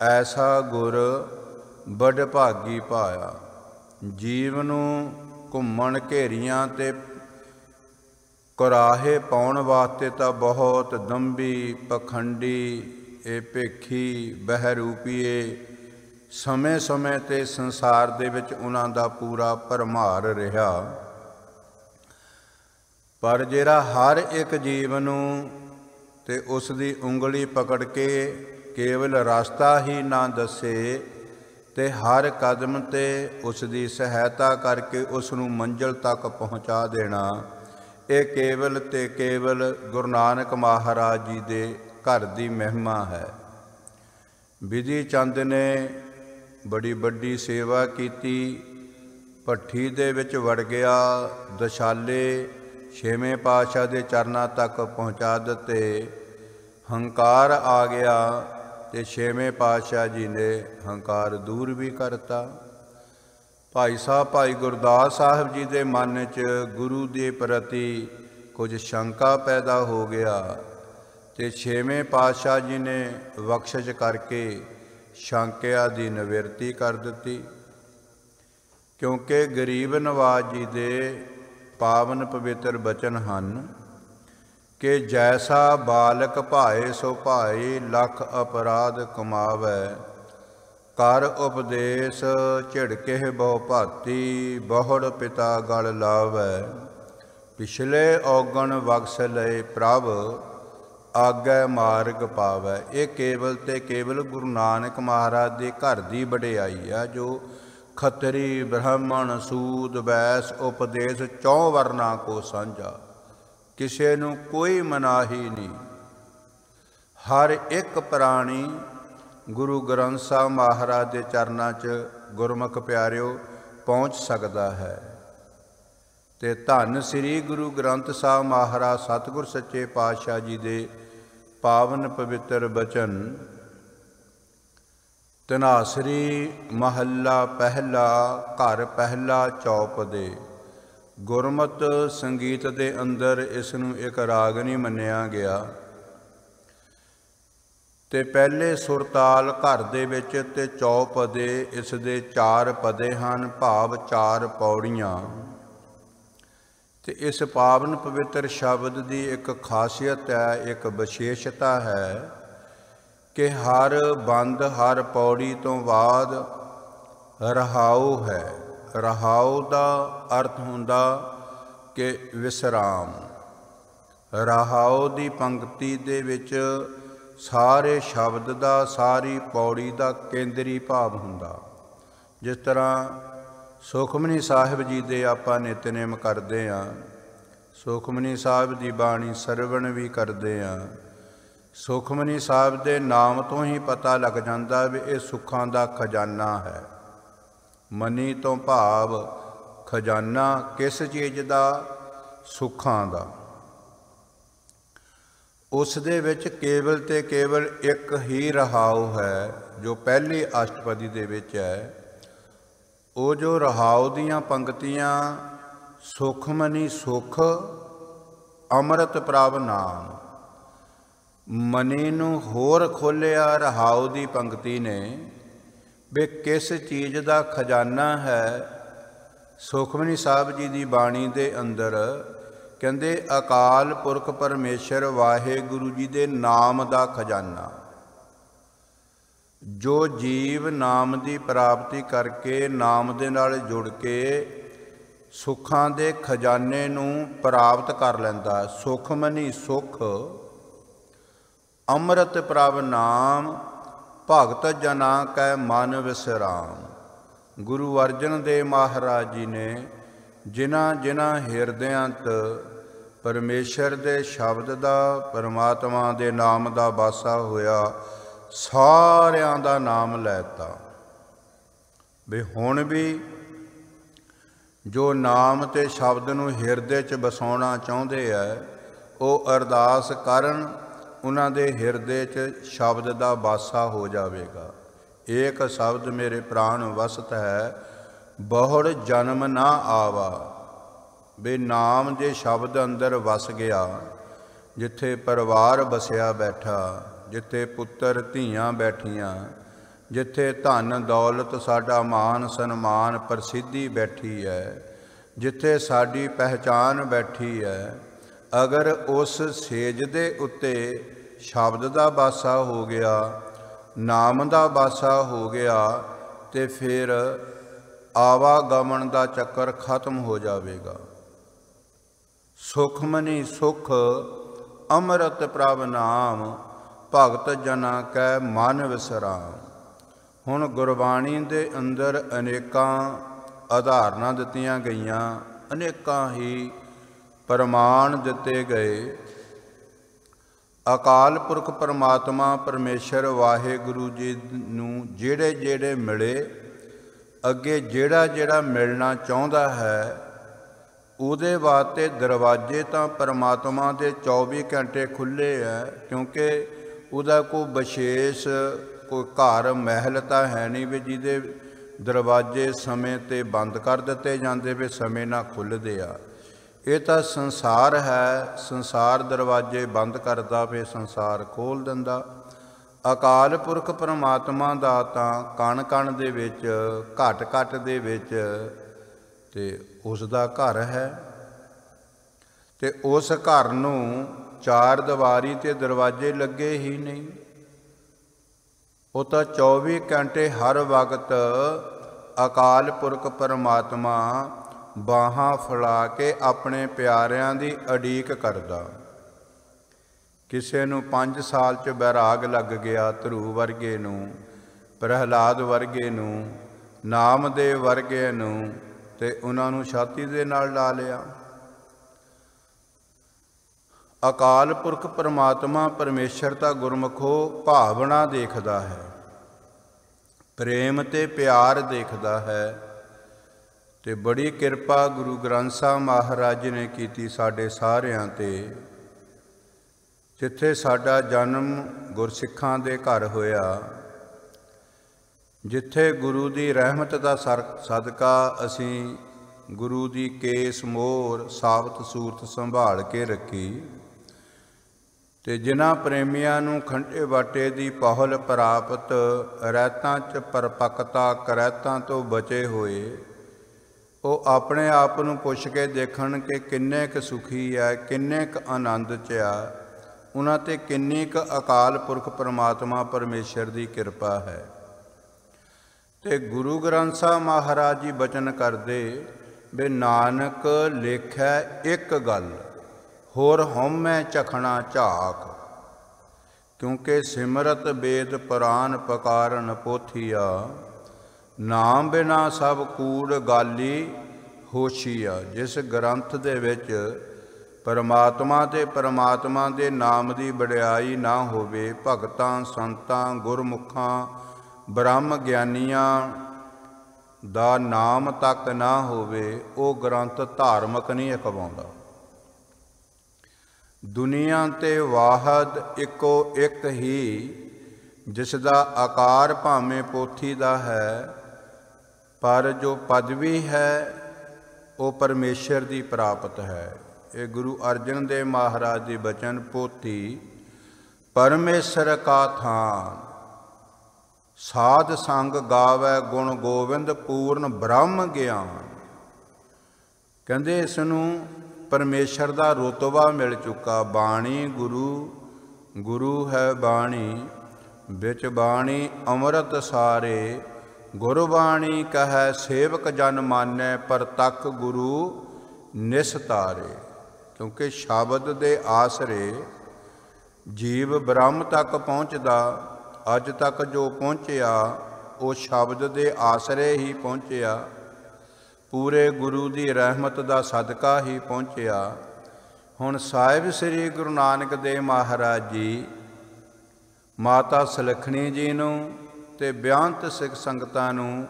ਐਸਾ ਗੁਰ ਬੜ ਭਾਗੀ ਪਾਇਆ। ਜੀਵ ਨੂੰ ਘੁੰਮਣ ਘੇਰੀਆਂ ਤੇ ਕੁਰਾਹੇ ਪਾਉਣ ਵਾਸਤੇ ਤਾਂ ਬਹੁਤ ਦੰਭੀ ਪਖੰਡੀ ਇਹ ਭੇਖੀ ਬਹਿਰੂਪੀਏ ਸਮੇਂ ਸਮੇਂ 'ਤੇ ਸੰਸਾਰ ਦੇ ਵਿੱਚ ਉਹਨਾਂ ਦਾ ਪੂਰਾ ਭਰਮਾਰ ਰਿਹਾ। ਪਰ ਜਿਹੜਾ ਹਰ ਇੱਕ ਜੀਵ ਨੂੰ ਤੇ ਉਸ ਦੀ ਉਂਗਲੀ ਪਕੜ ਕੇ ਕੇਵਲ ਰਸਤਾ ਹੀ ਨਾ ਦੱਸੇ ਤੇ ਹਰ ਕਦਮ 'ਤੇ ਉਸ ਦੀ ਸਹਾਇਤਾ ਕਰਕੇ ਉਸ ਨੂੰ ਮੰਜ਼ਿਲ ਤੱਕ ਪਹੁੰਚਾ ਦੇਣਾ, ਇਹ ਕੇਵਲ ਤੇ ਕੇਵਲ ਗੁਰੂ ਨਾਨਕ ਮਹਾਰਾਜ ਜੀ ਦੇ ਘਰ ਦੀ ਮਹਿਮਾ ਹੈ। ਬਿਧੀ ਚੰਦ ਨੇ ਬੜੀ ਵੱਡੀ ਸੇਵਾ ਕੀਤੀ। ਭੱਠੀ ਦੇ ਵਿੱਚ ਵੜ ਗਿਆ, ਦਸ਼ਾਲੇ ਛੇਵੇਂ ਪਾਤਸ਼ਾਹ ਦੇ ਚਰਨਾਂ ਤੱਕ ਪਹੁੰਚਾ ਦਿੱਤੇ। ਹੰਕਾਰ ਆ ਗਿਆ ਤੇ ਛੇਵੇਂ ਪਾਤਸ਼ਾਹ ਜੀ ਨੇ ਹੰਕਾਰ ਦੂਰ ਵੀ ਕਰਤਾ। ਭਾਈ ਸਾਹਿਬ ਭਾਈ ਗੁਰਦਾਸ ਸਾਹਿਬ ਜੀ ਦੇ ਮਨ 'ਚ ਗੁਰੂ ਦੇ ਪ੍ਰਤੀ ਕੁਝ ਸ਼ੰਕਾ ਪੈਦਾ ਹੋ ਗਿਆ ਤੇ ਛੇਵੇਂ ਪਾਤਸ਼ਾਹ ਜੀ ਨੇ ਬਖਸ਼ਿਸ਼ ਕਰਕੇ ਸ਼ੰਕਿਆ ਦੀ ਨਿਵਰਤੀ ਕਰ ਦਿੱਤੀ। ਕਿਉਂਕਿ ਗਰੀਬ ਨਵਾਜ਼ ਜੀ ਦੇ ਪਾਵਨ ਪਵਿੱਤਰ ਬਚਨ ਹਨ ਕਿ ਜੈਸਾ ਬਾਲਕ ਭਾਏ ਸੋ ਭਾਈ, ਲੱਖ ਅਪਰਾਧ ਕਮਾਵੈ, ਕਰ ਉਪਦੇਸ਼ ਝਿੜਕੇ ਬਹੁ ਭਾਤੀ, ਬਹੁੜ ਪਿਤਾ ਗਲ ਲਾਵੈ, ਪਿਛਲੇ ਔਗਣ ਬਖਸ਼ ਲਏ ਪ੍ਰਭ, ਆਗੈ ਮਾਰਗ ਪਾਵੈ। ਇਹ ਕੇਵਲ ਤੇ ਕੇਵਲ ਗੁਰੂ ਨਾਨਕ ਮਹਾਰਾਜ ਦੇ ਘਰ ਦੀ ਵਡਿਆਈ ਆ, ਜੋ ਖੱਤਰੀ ਬ੍ਰਾਹਮਣ ਸੂਦ ਵੈਸ ਉਪਦੇਸ਼ ਚੌ ਵਰਨਾ ਕੋ ਸਾਂਝਾ। ਕਿਸੇ ਨੂੰ ਕੋਈ ਮਨਾਹੀ ਨਹੀਂ। ਹਰ ਇੱਕ ਪ੍ਰਾਣੀ ਗੁਰੂ ਗ੍ਰੰਥ ਸਾਹਿਬ ਮਹਾਰਾਜ ਦੇ ਚਰਨਾਂ 'ਚ ਗੁਰਮੁਖ ਪਿਆਰਿਓ ਪਹੁੰਚ ਸਕਦਾ ਹੈ। ਤੇ ਧੰਨ ਸ੍ਰੀ ਗੁਰੂ ਗ੍ਰੰਥ ਸਾਹਿਬ ਮਹਾਰਾਜ ਸਤਿਗੁਰ ਸੱਚੇ ਪਾਤਸ਼ਾਹ ਜੀ ਦੇ ਪਾਵਨ ਪਵਿੱਤਰ ਬਚਨ। ਧਨਾਸਰੀ ਮਹੱਲਾ ਪਹਿਲਾ, ਘਰ ਪਹਿਲਾ ਚੌਪ ਦੇ। ਗੁਰਮਤਿ ਸੰਗੀਤ ਦੇ ਅੰਦਰ ਇਸ ਨੂੰ ਇੱਕ ਰਾਗ ਨਹੀਂ ਮੰਨਿਆ ਗਿਆ। ਤੇ ਪਹਿਲੇ ਸੁਰਤਾਲ ਘਰ ਦੇ ਵਿੱਚ ਤੇ ਚੌਪਦੇ ਇਸ ਦੇ 4 ਪਦੇ ਹਨ, ਭਾਵ 4 ਪੌੜੀਆਂ। ਤੇ ਇਸ ਪਾਵਨ ਪਵਿੱਤਰ ਸ਼ਬਦ ਦੀ ਇੱਕ ਖਾਸੀਅਤ ਹੈ, ਇੱਕ ਵਿਸ਼ੇਸ਼ਤਾ ਹੈ ਕਿ ਹਰ ਬੰਦ, ਹਰ ਪੌੜੀ ਤੋਂ ਬਾਅਦ ਰਹਾਉ ਹੈ। ਰਹਾਉ ਦਾ ਅਰਥ ਹੁੰਦਾ ਕਿ ਵਿਸਰਾਮ। ਰਹਾਉ ਦੀ ਪੰਕਤੀ ਦੇ ਵਿੱਚ ਸਾਰੇ ਸ਼ਬਦ ਦਾ, ਸਾਰੀ ਪੌੜੀ ਦਾ ਕੇਂਦਰੀ ਭਾਵ ਹੁੰਦਾ। ਜਿਸ ਤਰ੍ਹਾਂ ਸੁਖਮਨੀ ਸਾਹਿਬ ਜੀ ਦੇ ਆਪਾਂ ਨਿਤਨੇਮ ਕਰਦੇ ਹਾਂ, ਸੁਖਮਨੀ ਸਾਹਿਬ ਦੀ ਬਾਣੀ ਸਰਵਣ ਵੀ ਕਰਦੇ ਹਾਂ। ਸੁਖਮਨੀ ਸਾਹਿਬ ਦੇ ਨਾਮ ਤੋਂ ਹੀ ਪਤਾ ਲੱਗ ਜਾਂਦਾ ਵੀ ਇਹ ਸੁੱਖਾਂ ਦਾ ਖਜ਼ਾਨਾ ਹੈ। ਮਨੀ ਤੋਂ ਭਾਵ ਖਜ਼ਾਨਾ ਕਿਸ ਚੀਜ਼ ਦਾ? ਸੁੱਖਾਂ ਦਾ। ਉਸ ਦੇ ਵਿੱਚ ਕੇਵਲ ਤੇ ਕੇਵਲ ਇੱਕ ਹੀ ਰਹਾਉ ਹੈ, ਜੋ ਪਹਿਲੀ ਅਸ਼ਟਪਦੀ ਦੇ ਵਿੱਚ ਹੈ। ਉਹ ਜੋ ਰਹਾਉ ਦੀਆਂ ਪੰਕਤੀਆਂ ਸੁਖਮਨੀ ਸੁਖ ਅੰਮ੍ਰਿਤ ਪ੍ਰਭ ਨਾਮ, ਮਨੀ ਨੂੰ ਹੋਰ ਖੋਲ੍ਹਿਆ ਰਹਾਉ ਦੀ ਪੰਕਤੀ ਨੇ ਵੀ ਕਿਸ ਚੀਜ਼ ਦਾ ਖਜ਼ਾਨਾ ਹੈ। ਸੁਖਮਨੀ ਸਾਹਿਬ ਜੀ ਦੀ ਬਾਣੀ ਦੇ ਅੰਦਰ ਕਹਿੰਦੇ ਅਕਾਲ ਪੁਰਖ ਪਰਮੇਸ਼ਰ ਵਾਹਿਗੁਰੂ ਜੀ ਦੇ ਨਾਮ ਦਾ ਖਜ਼ਾਨਾ। ਜੋ ਜੀਵ ਨਾਮ ਦੀ ਪ੍ਰਾਪਤੀ ਕਰਕੇ, ਨਾਮ ਦੇ ਨਾਲ ਜੁੜ ਕੇ ਸੁੱਖਾਂ ਦੇ ਖਜ਼ਾਨੇ ਨੂੰ ਪ੍ਰਾਪਤ ਕਰ ਲੈਂਦਾ। ਸੁਖਮਨੀ ਸੁਖ ਅੰਮ੍ਰਿਤ ਪ੍ਰਭ ਨਾਮ, ਭਗਤ ਜਨਾਂ ਕੈ ਮਨ ਵਿਸਰਾਮ। ਗੁਰੂ ਅਰਜਨ ਦੇਵ ਮਹਾਰਾਜ ਜੀ ਨੇ ਜਿਨ੍ਹਾਂ ਹਿਰਦਿਆਂ 'ਚ ਪਰਮੇਸ਼ਰ ਦੇ ਸ਼ਬਦ ਦਾ, ਪਰਮਾਤਮਾ ਦੇ ਨਾਮ ਦਾ ਵਾਸਾ ਹੋਇਆ, ਸਾਰਿਆਂ ਦਾ ਨਾਮ ਲੈਤਾ। ਵੀ ਹੁਣ ਵੀ ਜੋ ਨਾਮ ਤੇ ਸ਼ਬਦ ਨੂੰ ਹਿਰਦੇ 'ਚ ਵਸਾਉਣਾ ਚਾਹੁੰਦੇ ਆ, ਉਹ ਅਰਦਾਸ ਕਰਨ, ਉਹਨਾਂ ਦੇ ਹਿਰਦੇ 'ਚ ਸ਼ਬਦ ਦਾ ਵਾਸਾ ਹੋ ਜਾਵੇਗਾ। ਏਕ ਸ਼ਬਦ ਮੇਰੇ ਪ੍ਰਾਣ ਵਸਤ ਹੈ, ਬਹੁੜ ਜਨਮ ਨਾ ਆਵਾ। ਵੀ ਨਾਮ ਦੇ ਸ਼ਬਦ ਅੰਦਰ ਵਸ ਗਿਆ। ਜਿੱਥੇ ਪਰਿਵਾਰ ਵਸਿਆ ਬੈਠਾ, ਜਿੱਥੇ ਪੁੱਤਰ ਧੀਆਂ ਬੈਠੀਆਂ, ਜਿੱਥੇ ਧਨ ਦੌਲਤ, ਸਾਡਾ ਮਾਨ ਸਨਮਾਨ, ਪ੍ਰਸਿੱਧੀ ਬੈਠੀ ਹੈ, ਜਿੱਥੇ ਸਾਡੀ ਪਹਿਚਾਨ ਬੈਠੀ ਹੈ, ਅਗਰ ਉਸ ਸੇਜ ਦੇ ਉੱਤੇ ਸ਼ਬਦ ਦਾ ਵਾਸਾ ਹੋ ਗਿਆ, ਨਾਮ ਦਾ ਵਾਸਾ ਹੋ ਗਿਆ, ਤੇ ਫਿਰ ਆਵਾਗਮਨ ਦਾ ਚੱਕਰ ਖਤਮ ਹੋ ਜਾਵੇਗਾ। ਸੁਖਮਨੀ ਸੁਖ ਅੰਮ੍ਰਿਤ ਪ੍ਰਭ ਨਾਮ, ਭਗਤ ਜਨਾਂ ਕੈ ਮਨ ਵਿਸਰਾਮ। ਹੁਣ ਗੁਰਬਾਣੀ ਦੇ ਅੰਦਰ ਅਨੇਕਾਂ ਉਦਾਹਰਨਾਂ ਦਿੱਤੀਆਂ ਗਈਆਂ, ਅਨੇਕਾਂ ਹੀ ਪ੍ਰਮਾਣ ਦਿੱਤੇ ਗਏ। ਅਕਾਲ ਪੁਰਖ ਪਰਮਾਤਮਾ ਪਰਮੇਸ਼ਰ ਵਾਹਿਗੁਰੂ ਜੀ ਨੂੰ ਜਿਹੜੇ ਜਿਹੜੇ ਮਿਲੇ, ਅੱਗੇ ਜਿਹੜਾ ਜਿਹੜਾ ਮਿਲਣਾ ਚਾਹੁੰਦਾ ਹੈ, ਉਹਦੇ ਵਾਸਤੇ ਦਰਵਾਜ਼ੇ ਤਾਂ ਪਰਮਾਤਮਾ ਦੇ 24 ਘੰਟੇ ਖੁੱਲ੍ਹੇ ਹੈ। ਕਿਉਂਕਿ ਉਹਦਾ ਕੋਈ ਵਿਸ਼ੇਸ਼ ਕੋਈ ਘਰ ਮਹਿਲ ਤਾਂ ਹੈ ਨਹੀਂ ਵੀ ਜਿਹਦੇ ਦਰਵਾਜ਼ੇ ਸਮੇਂ 'ਤੇ ਬੰਦ ਕਰ ਦਿੱਤੇ ਜਾਂਦੇ ਵੀ ਸਮੇਂ ਨਾਲ ਖੁੱਲ੍ਹਦੇ ਆ। ਇਹ ਤਾਂ ਸੰਸਾਰ ਹੈ, ਸੰਸਾਰ ਦਰਵਾਜ਼ੇ ਬੰਦ ਕਰਦਾ ਫਿਰ ਸੰਸਾਰ ਖੋਲ੍ਹ ਦਿੰਦਾ। ਅਕਾਲ ਪੁਰਖ ਪਰਮਾਤਮਾ ਦਾ ਤਾਂ ਕਣ ਕਣ ਦੇ ਵਿੱਚ, ਘਟ ਘਟ ਦੇ ਵਿੱਚ ਤੇ ਉਸ ਦਾ ਘਰ ਹੈ। ਤੇ ਉਸ ਘਰ ਨੂੰ ਚਾਰ ਦੀਵਾਰੀ ਤੇ ਦਰਵਾਜ਼ੇ ਲੱਗੇ ਹੀ ਨਹੀਂ। ਉਹ ਤਾਂ 24 ਘੰਟੇ ਹਰ ਵਕਤ ਅਕਾਲ ਪੁਰਖ ਪਰਮਾਤਮਾ ਬਾਹਾਂ ਫੈਲਾ ਕੇ ਆਪਣੇ ਪਿਆਰਿਆਂ ਦੀ ਉਡੀਕ ਕਰਦਾ। ਕਿਸੇ ਨੂੰ 5 ਸਾਲ 'ਚ ਬੈਰਾਗ ਲੱਗ ਗਿਆ, ਧਰੂ ਵਰਗੇ ਨੂੰ, ਪ੍ਰਹਲਾਦ ਵਰਗੇ ਨੂੰ, ਨਾਮਦੇਵ ਵਰਗੇ ਨੂੰ, ਤੇ ਉਹਨਾਂ ਨੂੰ ਛਾਤੀ ਦੇ ਨਾਲ ਲਾ ਲਿਆ। ਅਕਾਲ ਪੁਰਖ ਪਰਮਾਤਮਾ ਪਰਮੇਸ਼ਰ ਤਾਂ ਗੁਰਮੁਖੋ ਭਾਵਨਾ ਦੇਖਦਾ ਹੈ, ਪ੍ਰੇਮ ਤੇ ਪਿਆਰ ਦੇਖਦਾ ਹੈ। ਤੇ ਬੜੀ ਕਿਰਪਾ ਗੁਰੂ ਗ੍ਰੰਥ ਸਾਹਿਬ ਮਹਾਰਾਜ ਜੀ ਨੇ ਕੀਤੀ ਸਾਡੇ ਸਾਰਿਆਂ 'ਤੇ। ਜਿੱਥੇ ਸਾਡਾ ਜਨਮ ਗੁਰਸਿੱਖਾਂ ਦੇ ਘਰ ਹੋਇਆ, ਜਿੱਥੇ ਗੁਰੂ ਦੀ ਰਹਿਮਤ ਦਾ ਸਦਕਾ ਅਸੀਂ ਗੁਰੂ ਦੀ ਕੇਸ ਮੋਹਰ ਸਾਬਤ ਸੂਰਤ ਸੰਭਾਲ ਕੇ ਰੱਖੀ। ਤੇ ਜਿਨ੍ਹਾਂ ਪ੍ਰੇਮੀਆਂ ਨੂੰ ਖੰਡੇ ਬਾਟੇ ਦੀ ਪਹੁਲ ਪ੍ਰਾਪਤ, ਰਹਿਤਾਂ 'ਚ ਪਰਪੱਕਤਾ ਕਰੈਤਾਂ ਤੋਂ ਬਚੇ ਹੋਏ, ਉਹ ਆਪਣੇ ਆਪ ਨੂੰ ਪੁੱਛ ਕੇ ਦੇਖਣ ਕਿ ਕਿੰਨੇ ਕੁ ਸੁਖੀ ਹੈ, ਕਿੰਨੇ ਕੁ ਆਨੰਦ 'ਚ ਆ, ਉਹਨਾਂ 'ਤੇ ਕਿੰਨੀ ਕੁ ਅਕਾਲ ਪੁਰਖ ਪਰਮਾਤਮਾ ਪਰਮੇਸ਼ਰ ਦੀ ਕਿਰਪਾ ਹੈ। ਤੇ ਗੁਰੂ ਗ੍ਰੰਥ ਸਾਹਿਬ ਮਹਾਰਾਜ ਜੀ ਬਚਨ ਕਰਦੇ ਵੀ ਨਾਨਕ ਲੇਖੈ ਇੱਕ ਗੱਲ, ਹੋਰ ਹਉਮੈ ਚਖਣਾ ਝਾਕ, ਕਿਉਂਕਿ ਸਿਮਰਤ ਵੇਦ ਪੁਰਾਨ ਪਕਾਰਨ ਪੋਥੀਆ, ਨਾਮ ਬਿਨਾ ਸਭ ਕੂੜ ਗਾਲੀ ਹੋਸ਼ੀਆ। ਜਿਸ ਗ੍ਰੰਥ ਦੇ ਵਿੱਚ ਪਰਮਾਤਮਾ ਤੇ ਪਰਮਾਤਮਾ ਦੇ ਨਾਮ ਦੀ ਵਡਿਆਈ ਨਾ ਹੋਵੇ, ਭਗਤਾਂ ਸੰਤਾਂ ਗੁਰਮੁਖਾਂ ਬ੍ਰਹਮ ਗਿਆਨੀਆਂ ਦਾ ਨਾਮ ਤੱਕ ਨਾ ਹੋਵੇ, ਉਹ ਗ੍ਰੰਥ ਧਾਰਮਿਕ ਨਹੀਂ ਅਖਵਾਉਂਦਾ। ਦੁਨੀਆ ਤੇ ਵਾਹਦ ਇੱਕੋ ਇੱਕ ਹੀ, ਜਿਸ ਦਾ ਆਕਾਰ ਭਾਵੇਂ ਪੋਥੀ ਦਾ ਹੈ, ਪਰ ਜੋ ਪਦਵੀ ਹੈ ਉਹ ਪਰਮੇਸ਼ਰ ਦੀ ਪ੍ਰਾਪਤ ਹੈ। ਇਹ ਗੁਰੂ ਅਰਜਨ ਦੇਵ ਮਹਾਰਾਜ ਦੀ ਬਚਨ। ਪੋਥੀ ਪਰਮੇਸ਼ਰ ਕਾ ਥਾਨ, ਸਾਧ ਸੰਗ ਗਾਵੈ ਗੁਣ ਗੋਬਿੰਦ, ਪੂਰਨ ਬ੍ਰਹਮ ਗਿਆਨ। ਕਹਿੰਦੇ ਇਸ ਨੂੰ ਪਰਮੇਸ਼ਰ ਦਾ ਰੁਤਬਾ ਮਿਲ ਚੁੱਕਾ। ਬਾਣੀ ਗੁਰੂ, ਗੁਰੂ ਹੈ ਬਾਣੀ, ਵਿੱਚ ਬਾਣੀ ਅੰਮ੍ਰਿਤ ਸਾਰੇ, ਗੁਰਬਾਣੀ ਕਹੈ ਸੇਵਕ ਜਨ ਮਾਨੈ, ਪ੍ਰਤੱਖ ਗੁਰੂ ਨਿਸਤਾਰੇ। ਕਿਉਂਕਿ ਸ਼ਬਦ ਦੇ ਆਸਰੇ ਜੀਵ ਬ੍ਰਹਮ ਤੱਕ ਪਹੁੰਚਦਾ। ਅੱਜ ਤੱਕ ਜੋ ਪਹੁੰਚਿਆ ਉਹ ਸ਼ਬਦ ਦੇ ਆਸਰੇ ਹੀ ਪਹੁੰਚਿਆ, ਪੂਰੇ ਗੁਰੂ ਦੀ ਰਹਿਮਤ ਦਾ ਸਦਕਾ ਹੀ ਪਹੁੰਚਿਆ। ਹੁਣ ਸਾਹਿਬ ਸ੍ਰੀ ਗੁਰੂ ਨਾਨਕ ਦੇਵ ਮਹਾਰਾਜ ਜੀ ਮਾਤਾ ਸੁਲੱਖਣੀ ਜੀ ਨੂੰ ਤੇ ਬੇਅੰਤ ਸਿੱਖ ਸੰਗਤਾਂ ਨੂੰ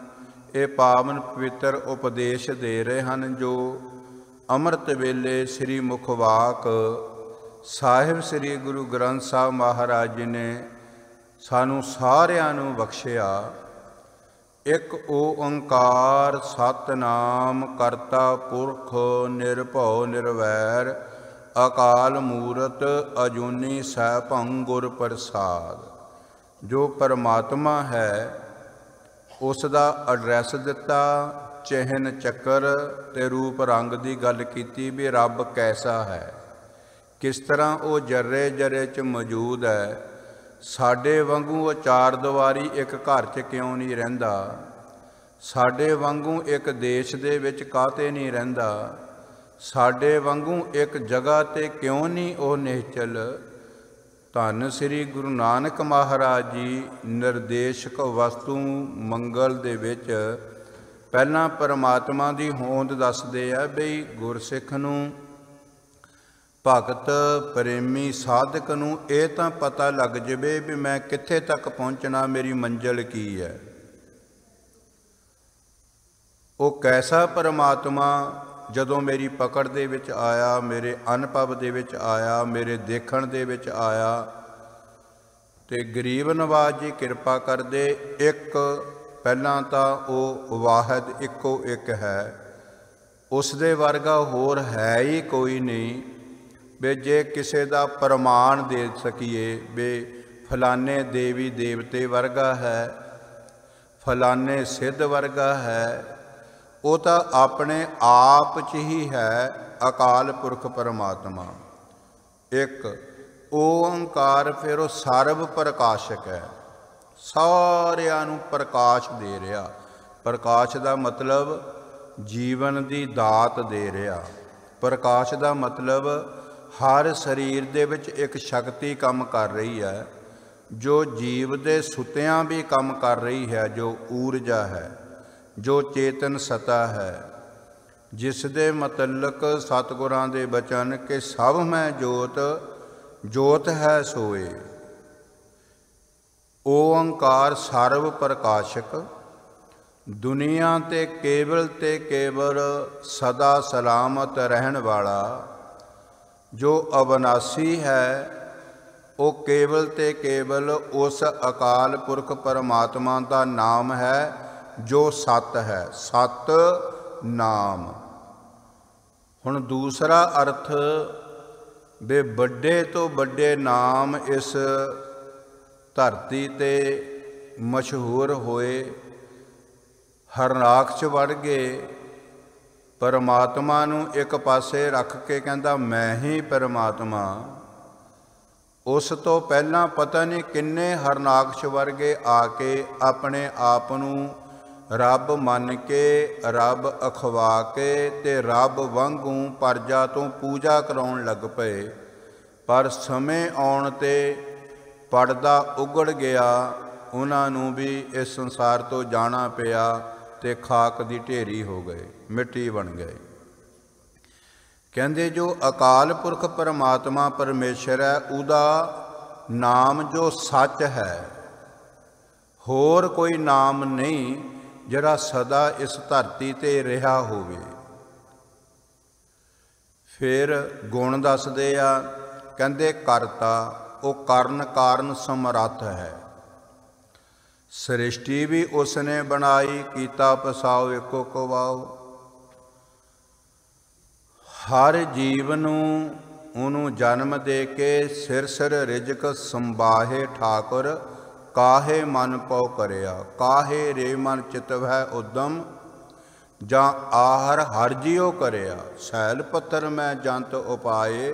ਇਹ ਪਾਵਨ ਪਵਿੱਤਰ ਉਪਦੇਸ਼ ਦੇ ਰਹੇ ਹਨ, ਜੋ ਅੰਮ੍ਰਿਤ ਵੇਲੇ ਸ੍ਰੀ ਮੁਖਵਾਕ ਸਾਹਿਬ ਸ੍ਰੀ ਗੁਰੂ ਗ੍ਰੰਥ ਸਾਹਿਬ ਮਹਾਰਾਜ ਜੀ ਨੇ ਸਾਨੂੰ ਸਾਰਿਆਂ ਨੂੰ ਬਖਸ਼ਿਆ। ਇੱਕ ਓੰਕਾਰ ਸਤਿਨਾਮ ਕਰਤਾ ਪੁਰਖ ਨਿਰਭਉ ਨਿਰਵੈਰ, ਅਕਾਲ ਮੂਰਤ ਅਜੂਨੀ ਸੈਭੰ ਗੁਰ ਪ੍ਰਸਾਦ। ਜੋ ਪਰਮਾਤਮਾ ਹੈ ਉਸ ਦਾ ਐਡਰੈਸ ਦਿੱਤਾ, ਚਿਹਨ ਚੱਕਰ ਤੇ ਰੂਪ ਰੰਗ ਦੀ ਗੱਲ ਕੀਤੀ ਵੀ ਰੱਬ ਕੈਸਾ ਹੈ, ਕਿਸ ਤਰ੍ਹਾਂ ਉਹ ਜਰਰੇ ਜਰੇ 'ਚ ਮੌਜੂਦ ਹੈ। ਸਾਡੇ ਵਾਂਗੂ ਉਹ ਚਾਰ ਦੀਵਾਰੀ ਇੱਕ ਘਰ 'ਚ ਕਿਉਂ ਨਹੀਂ ਰਹਿੰਦਾ, ਸਾਡੇ ਵਾਂਗੂ ਇੱਕ ਦੇਸ਼ ਦੇ ਵਿੱਚ ਕਾਹਤੇ ਨਹੀਂ ਰਹਿੰਦਾ, ਸਾਡੇ ਵਾਂਗੂ ਇੱਕ ਜਗ੍ਹਾ 'ਤੇ ਕਿਉਂ ਨਹੀਂ ਉਹ ਨਿਹਚਲ। ਧੰਨ ਸ੍ਰੀ ਗੁਰੂ ਨਾਨਕ ਮਹਾਰਾਜ ਜੀ ਨਿਰਦੇਸ਼ਕ ਵਸਤੂ ਮੰਗਲ ਦੇ ਵਿੱਚ ਪਹਿਲਾਂ ਪਰਮਾਤਮਾ ਦੀ ਹੋਂਦ ਦੱਸਦੇ ਆ ਬਈ ਗੁਰਸਿੱਖ ਨੂੰ, ਭਗਤ ਪ੍ਰੇਮੀ ਸਾਧਕ ਨੂੰ ਇਹ ਤਾਂ ਪਤਾ ਲੱਗ ਜਾਵੇ ਵੀ ਮੈਂ ਕਿੱਥੇ ਤੱਕ ਪਹੁੰਚਣਾ, ਮੇਰੀ ਮੰਜ਼ਿਲ ਕੀ ਹੈ। ਉਹ ਕੈਸਾ ਪਰਮਾਤਮਾ ਜਦੋਂ ਮੇਰੀ ਪਕੜ ਦੇ ਵਿੱਚ ਆਇਆ, ਮੇਰੇ ਅਨੁਭਵ ਦੇ ਵਿੱਚ ਆਇਆ, ਮੇਰੇ ਦੇਖਣ ਦੇ ਵਿੱਚ ਆਇਆ, ਤੇ ਗਰੀਬ ਨਵਾਜ਼ ਜੀ ਕਿਰਪਾ ਕਰਦੇ। ਇੱਕ ਪਹਿਲਾਂ ਤਾਂ ਉਹ ਵਾਹਿਦ ਇੱਕੋ ਇੱਕ ਹੈ, ਉਸ ਦੇ ਵਰਗਾ ਹੋਰ ਹੈ ਹੀ ਕੋਈ ਨਹੀਂ। ਵੀ ਜੇ ਕਿਸੇ ਦਾ ਪ੍ਰਮਾਣ ਦੇ ਸਕੀਏ ਵੀ ਫਲਾਣੇ ਦੇਵੀ ਦੇਵਤੇ ਵਰਗਾ ਹੈ, ਫਲਾਣੇ ਸਿੱਧ ਵਰਗਾ ਹੈ, ਉਹ ਤਾਂ ਆਪਣੇ ਆਪ 'ਚ ਹੀ ਹੈ ਅਕਾਲ ਪੁਰਖ ਪਰਮਾਤਮਾ। ਇੱਕ ਓੰਕਾਰ, ਫਿਰ ਉਹ ਸਰਬ ਪ੍ਰਕਾਸ਼ਕ ਹੈ, ਸਾਰਿਆਂ ਨੂੰ ਪ੍ਰਕਾਸ਼ ਦੇ ਰਿਹਾ। ਪ੍ਰਕਾਸ਼ ਦਾ ਮਤਲਬ ਜੀਵਨ ਦੀ ਦਾਤ ਦੇ ਰਿਹਾ। ਪ੍ਰਕਾਸ਼ ਦਾ ਮਤਲਬ ਹਰ ਸਰੀਰ ਦੇ ਵਿੱਚ ਇੱਕ ਸ਼ਕਤੀ ਕੰਮ ਕਰ ਰਹੀ ਹੈ, ਜੋ ਜੀਵ ਦੇ ਸੁੱਤਿਆਂ ਵੀ ਕੰਮ ਕਰ ਰਹੀ ਹੈ, ਜੋ ਊਰਜਾ ਹੈ, ਜੋ ਚੇਤਨ ਸਤਾ ਹੈ, ਜਿਸ ਦੇ ਮਤਲਕ ਸਤਿਗੁਰਾਂ ਦੇ ਬਚਨ ਕਿ ਸਭ ਮੈਂ ਜੋਤ, ਜੋਤ ਹੈ ਸੋਏ। ਓੰਕਾਰ ਸਰਬ ਪ੍ਰਕਾਸ਼ਕ, ਦੁਨੀਆ ਤੇ ਕੇਵਲ ਸਦਾ ਸਲਾਮਤ ਰਹਿਣ ਵਾਲਾ, ਜੋ ਅਵਨਾਸੀ ਹੈ, ਉਹ ਕੇਵਲ ਤੇ ਕੇਵਲ ਉਸ ਅਕਾਲ ਪੁਰਖ ਪਰਮਾਤਮਾ ਦਾ ਨਾਮ ਹੈ ਜੋ ਸਤ ਹੈ। ਸਤ ਨਾਮ ਹੁਣ ਦੂਸਰਾ ਅਰਥ ਵੀ ਵੱਡੇ ਤੋਂ ਵੱਡੇ ਨਾਮ ਇਸ ਧਰਤੀ ਤੇ ਮਸ਼ਹੂਰ ਹੋਏ, ਹਰਨਾਕਸ਼ ਵੜ ਗਏ। ਪਰਮਾਤਮਾ ਨੂੰ ਇੱਕ ਪਾਸੇ ਰੱਖ ਕੇ ਕਹਿੰਦਾ ਮੈਂ ਹੀ ਪਰਮਾਤਮਾ। ਉਸ ਤੋਂ ਪਹਿਲਾਂ ਪਤਾ ਨਹੀਂ ਕਿੰਨੇ ਹਰਨਾਕਸ਼ ਵਰਗੇ ਆ ਕੇ ਆਪਣੇ ਆਪ ਨੂੰ ਰੱਬ ਮੰਨ ਕੇ, ਰੱਬ ਅਖਵਾ ਕੇ ਤੇ ਰੱਬ ਵਾਂਗੂ ਪਰਜਾ ਤੋਂ ਪੂਜਾ ਕਰਾਉਣ ਲੱਗ ਪਏ। ਪਰ ਸਮੇਂ ਆਉਣ 'ਤੇ ਪਰਦਾ ਉਗੜ ਗਿਆ, ਉਹਨਾਂ ਨੂੰ ਵੀ ਇਸ ਸੰਸਾਰ ਤੋਂ ਜਾਣਾ ਪਿਆ ਤੇ ਖਾਕ ਦੀ ਢੇਰੀ ਹੋ ਗਏ, ਮਿੱਟੀ ਬਣ ਗਏ। ਕਹਿੰਦੇ ਜੋ ਅਕਾਲ ਪੁਰਖ ਪਰਮਾਤਮਾ ਪਰਮੇਸ਼ਰ ਹੈ, ਉਹਦਾ ਨਾਮ ਜੋ ਸੱਚ ਹੈ, ਹੋਰ ਕੋਈ ਨਾਮ ਨਹੀਂ ਜਿਹੜਾ ਸਦਾ ਇਸ ਧਰਤੀ ਤੇ ਰਿਹਾ ਹੋਵੇ। ਫਿਰ ਗੁਣ ਦੱਸਦੇ ਆ, ਕਹਿੰਦੇ ਕਰਤਾ, ਉਹ ਕਰਨ ਕਾਰਨ ਸਮਰੱਥ ਹੈ। ਸ੍ਰਿਸ਼ਟੀ ਵੀ ਉਸਨੇ ਬਣਾਈ, ਕੀਤਾ ਪਸਾਉ ਏਕੋ ਕਵਾਉ। ਹਰ ਜੀਵ ਨੂੰ ਉਹਨੂੰ ਜਨਮ ਦੇ ਕੇ ਸਿਰ ਸਿਰ ਰਿਜਕ ਸੰਭਾਹੇ ਠਾਕੁਰ, ਕਾਹੇ ਮਨ ਪਉ ਕਰਿਆ। ਕਾਹੇ ਰੇ ਮਨ ਚਿਤਵੈ ਉਦਮ, ਜਾਂ ਆਹਰ ਹਰ ਜਿਉ ਕਰਿਆ। ਸੈਲ ਪੱਥਰ ਮੈਂ ਜੰਤ ਉਪਾਏ,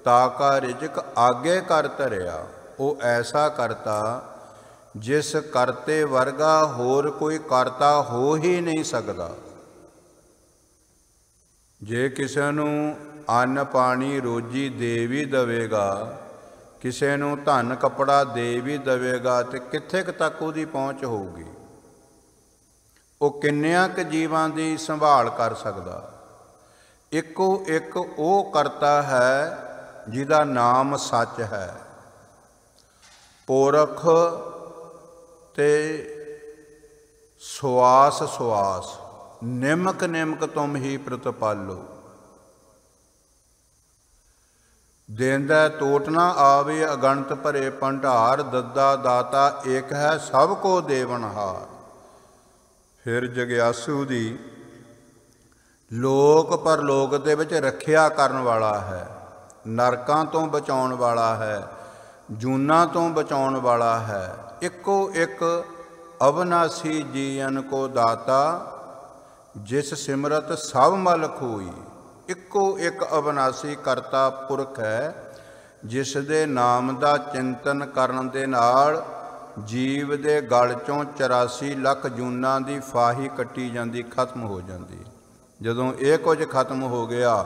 ਤਾਕਾ ਰਿਜਕ ਆਗੇ ਕਰ ਧਰਿਆ। ਉਹ ਐਸਾ ਕਰਤਾ ਜਿਸ ਕਰਤੇ ਵਰਗਾ ਹੋਰ ਕੋਈ ਕਰਤਾ ਹੋ ਹੀ ਨਹੀਂ ਸਕਦਾ। ਜੇ ਕਿਸੇ ਨੂੰ ਅੰਨ ਪਾਣੀ ਰੋਜੀ ਦੇ ਵੀ ਦੇਵੇਗਾ, ਕਿਸੇ ਨੂੰ ਧਨ ਕੱਪੜਾ ਦੇ ਵੀ ਦੇਵੇਗਾ, ਤੇ ਕਿੱਥੇ ਕੁ ਤੱਕ ਉਹਦੀ ਪਹੁੰਚ ਹੋਊਗੀ? ਉਹ ਕਿੰਨਿਆਂ ਕੁ ਜੀਵਾਂ ਦੀ ਸੰਭਾਲ ਕਰ ਸਕਦਾ? ਇੱਕੋ ਇੱਕ ਉਹ ਕਰਤਾ ਹੈ ਜਿਹਦਾ ਨਾਮ ਸੱਚ ਹੈ। ਪੁਰਖ ਤੇ ਸਵਾਸ ਸਵਾਸ, ਨਿਮਕ ਨਿਮਕ ਤੁਮ ਹੀ ਪ੍ਰਤਪਾਲੋ। ਦੇਂਦਾ ਟੋਟ ਨਾ ਆਵੇ, ਅਗਣਤ ਭਰੇ ਭੰਡਾਰ, ਦੱਦਾ ਦਾਤਾ ਏਕ ਹੈ, ਸਭ ਕੋ ਦੇਵਨਹਾਰ। ਫਿਰ ਜਗਿਆਸੂ ਦੀ ਲੋਕ ਪਰਲੋਕ ਦੇ ਵਿੱਚ ਰੱਖਿਆ ਕਰਨ ਵਾਲਾ ਹੈ, ਨਰਕਾਂ ਤੋਂ ਬਚਾਉਣ ਵਾਲਾ ਹੈ, ਜੂਨਾਂ ਤੋਂ ਬਚਾਉਣ ਵਾਲਾ ਹੈ। ਇੱਕੋ ਇੱਕ ਅਵਨਾਸੀ ਜੀਵਨ ਕੋ ਦਾਤਾ, ਜਿਸ ਸਿਮਰਤ ਸਭ ਮਲ ਖੋਈ। ਇੱਕੋ ਇੱਕ ਅਵਨਾਸੀ ਕਰਤਾ ਪੁਰਖ ਹੈ, ਜਿਸ ਦੇ ਨਾਮ ਦਾ ਚਿੰਤਨ ਕਰਨ ਦੇ ਨਾਲ ਜੀਵ ਦੇ ਗਲ ਚੋਂ 84 ਲੱਖ ਜੂਨਾਂ ਦੀ ਫਾਹੀ ਕੱਟੀ ਜਾਂਦੀ, ਖਤਮ ਹੋ ਜਾਂਦੀ। ਜਦੋਂ ਇਹ ਕੁਝ ਖਤਮ ਹੋ ਗਿਆ,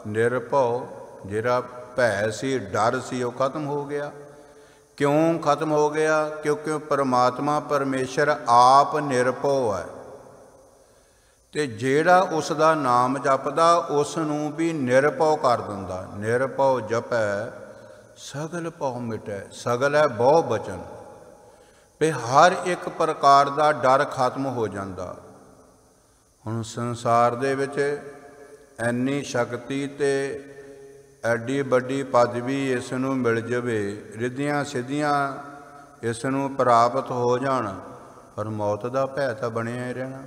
ਨਿਰਭਉ ਜਿਹੜਾ ਭੈ ਸੀ, ਡਰ ਸੀ, ਉਹ ਖਤਮ ਹੋ ਗਿਆ। ਕਿਉਂ ਖਤਮ ਹੋ ਗਿਆ? ਕਿਉਂਕਿ ਪਰਮਾਤਮਾ ਪਰਮੇਸ਼ਰ ਆਪ ਨਿਰਭਉ ਹੈ, ਤੇ ਜਿਹੜਾ ਉਸ ਦਾ ਨਾਮ ਜਪਦਾ ਉਸ ਨੂੰ ਵੀ ਨਿਰਭਉ ਕਰ ਦਿੰਦਾ। ਨਿਰਭਉ ਜਪੈ ਸਗਲ ਭਉ ਮਿਟੈ। ਸਗਲ ਹੈ ਬਹੁ ਬਚਨ, ਵੀ ਹਰ ਇੱਕ ਪ੍ਰਕਾਰ ਦਾ ਡਰ ਖਤਮ ਹੋ ਜਾਂਦਾ। ਹੁਣ ਸੰਸਾਰ ਦੇ ਵਿੱਚ ਇੰਨੀ ਸ਼ਕਤੀ ਤੇ ਐਡੀ ਵੱਡੀ ਪਦਵੀ ਇਸ ਨੂੰ ਮਿਲ ਜਾਵੇ, ਰਿੱਧੀਆਂ ਸਿੱਧੀਆਂ ਇਸ ਨੂੰ ਪ੍ਰਾਪਤ ਹੋ ਜਾਣ, ਪਰ ਮੌਤ ਦਾ ਭੈ ਤਾਂ ਬਣਿਆ ਹੀ ਰਹਿਣਾ।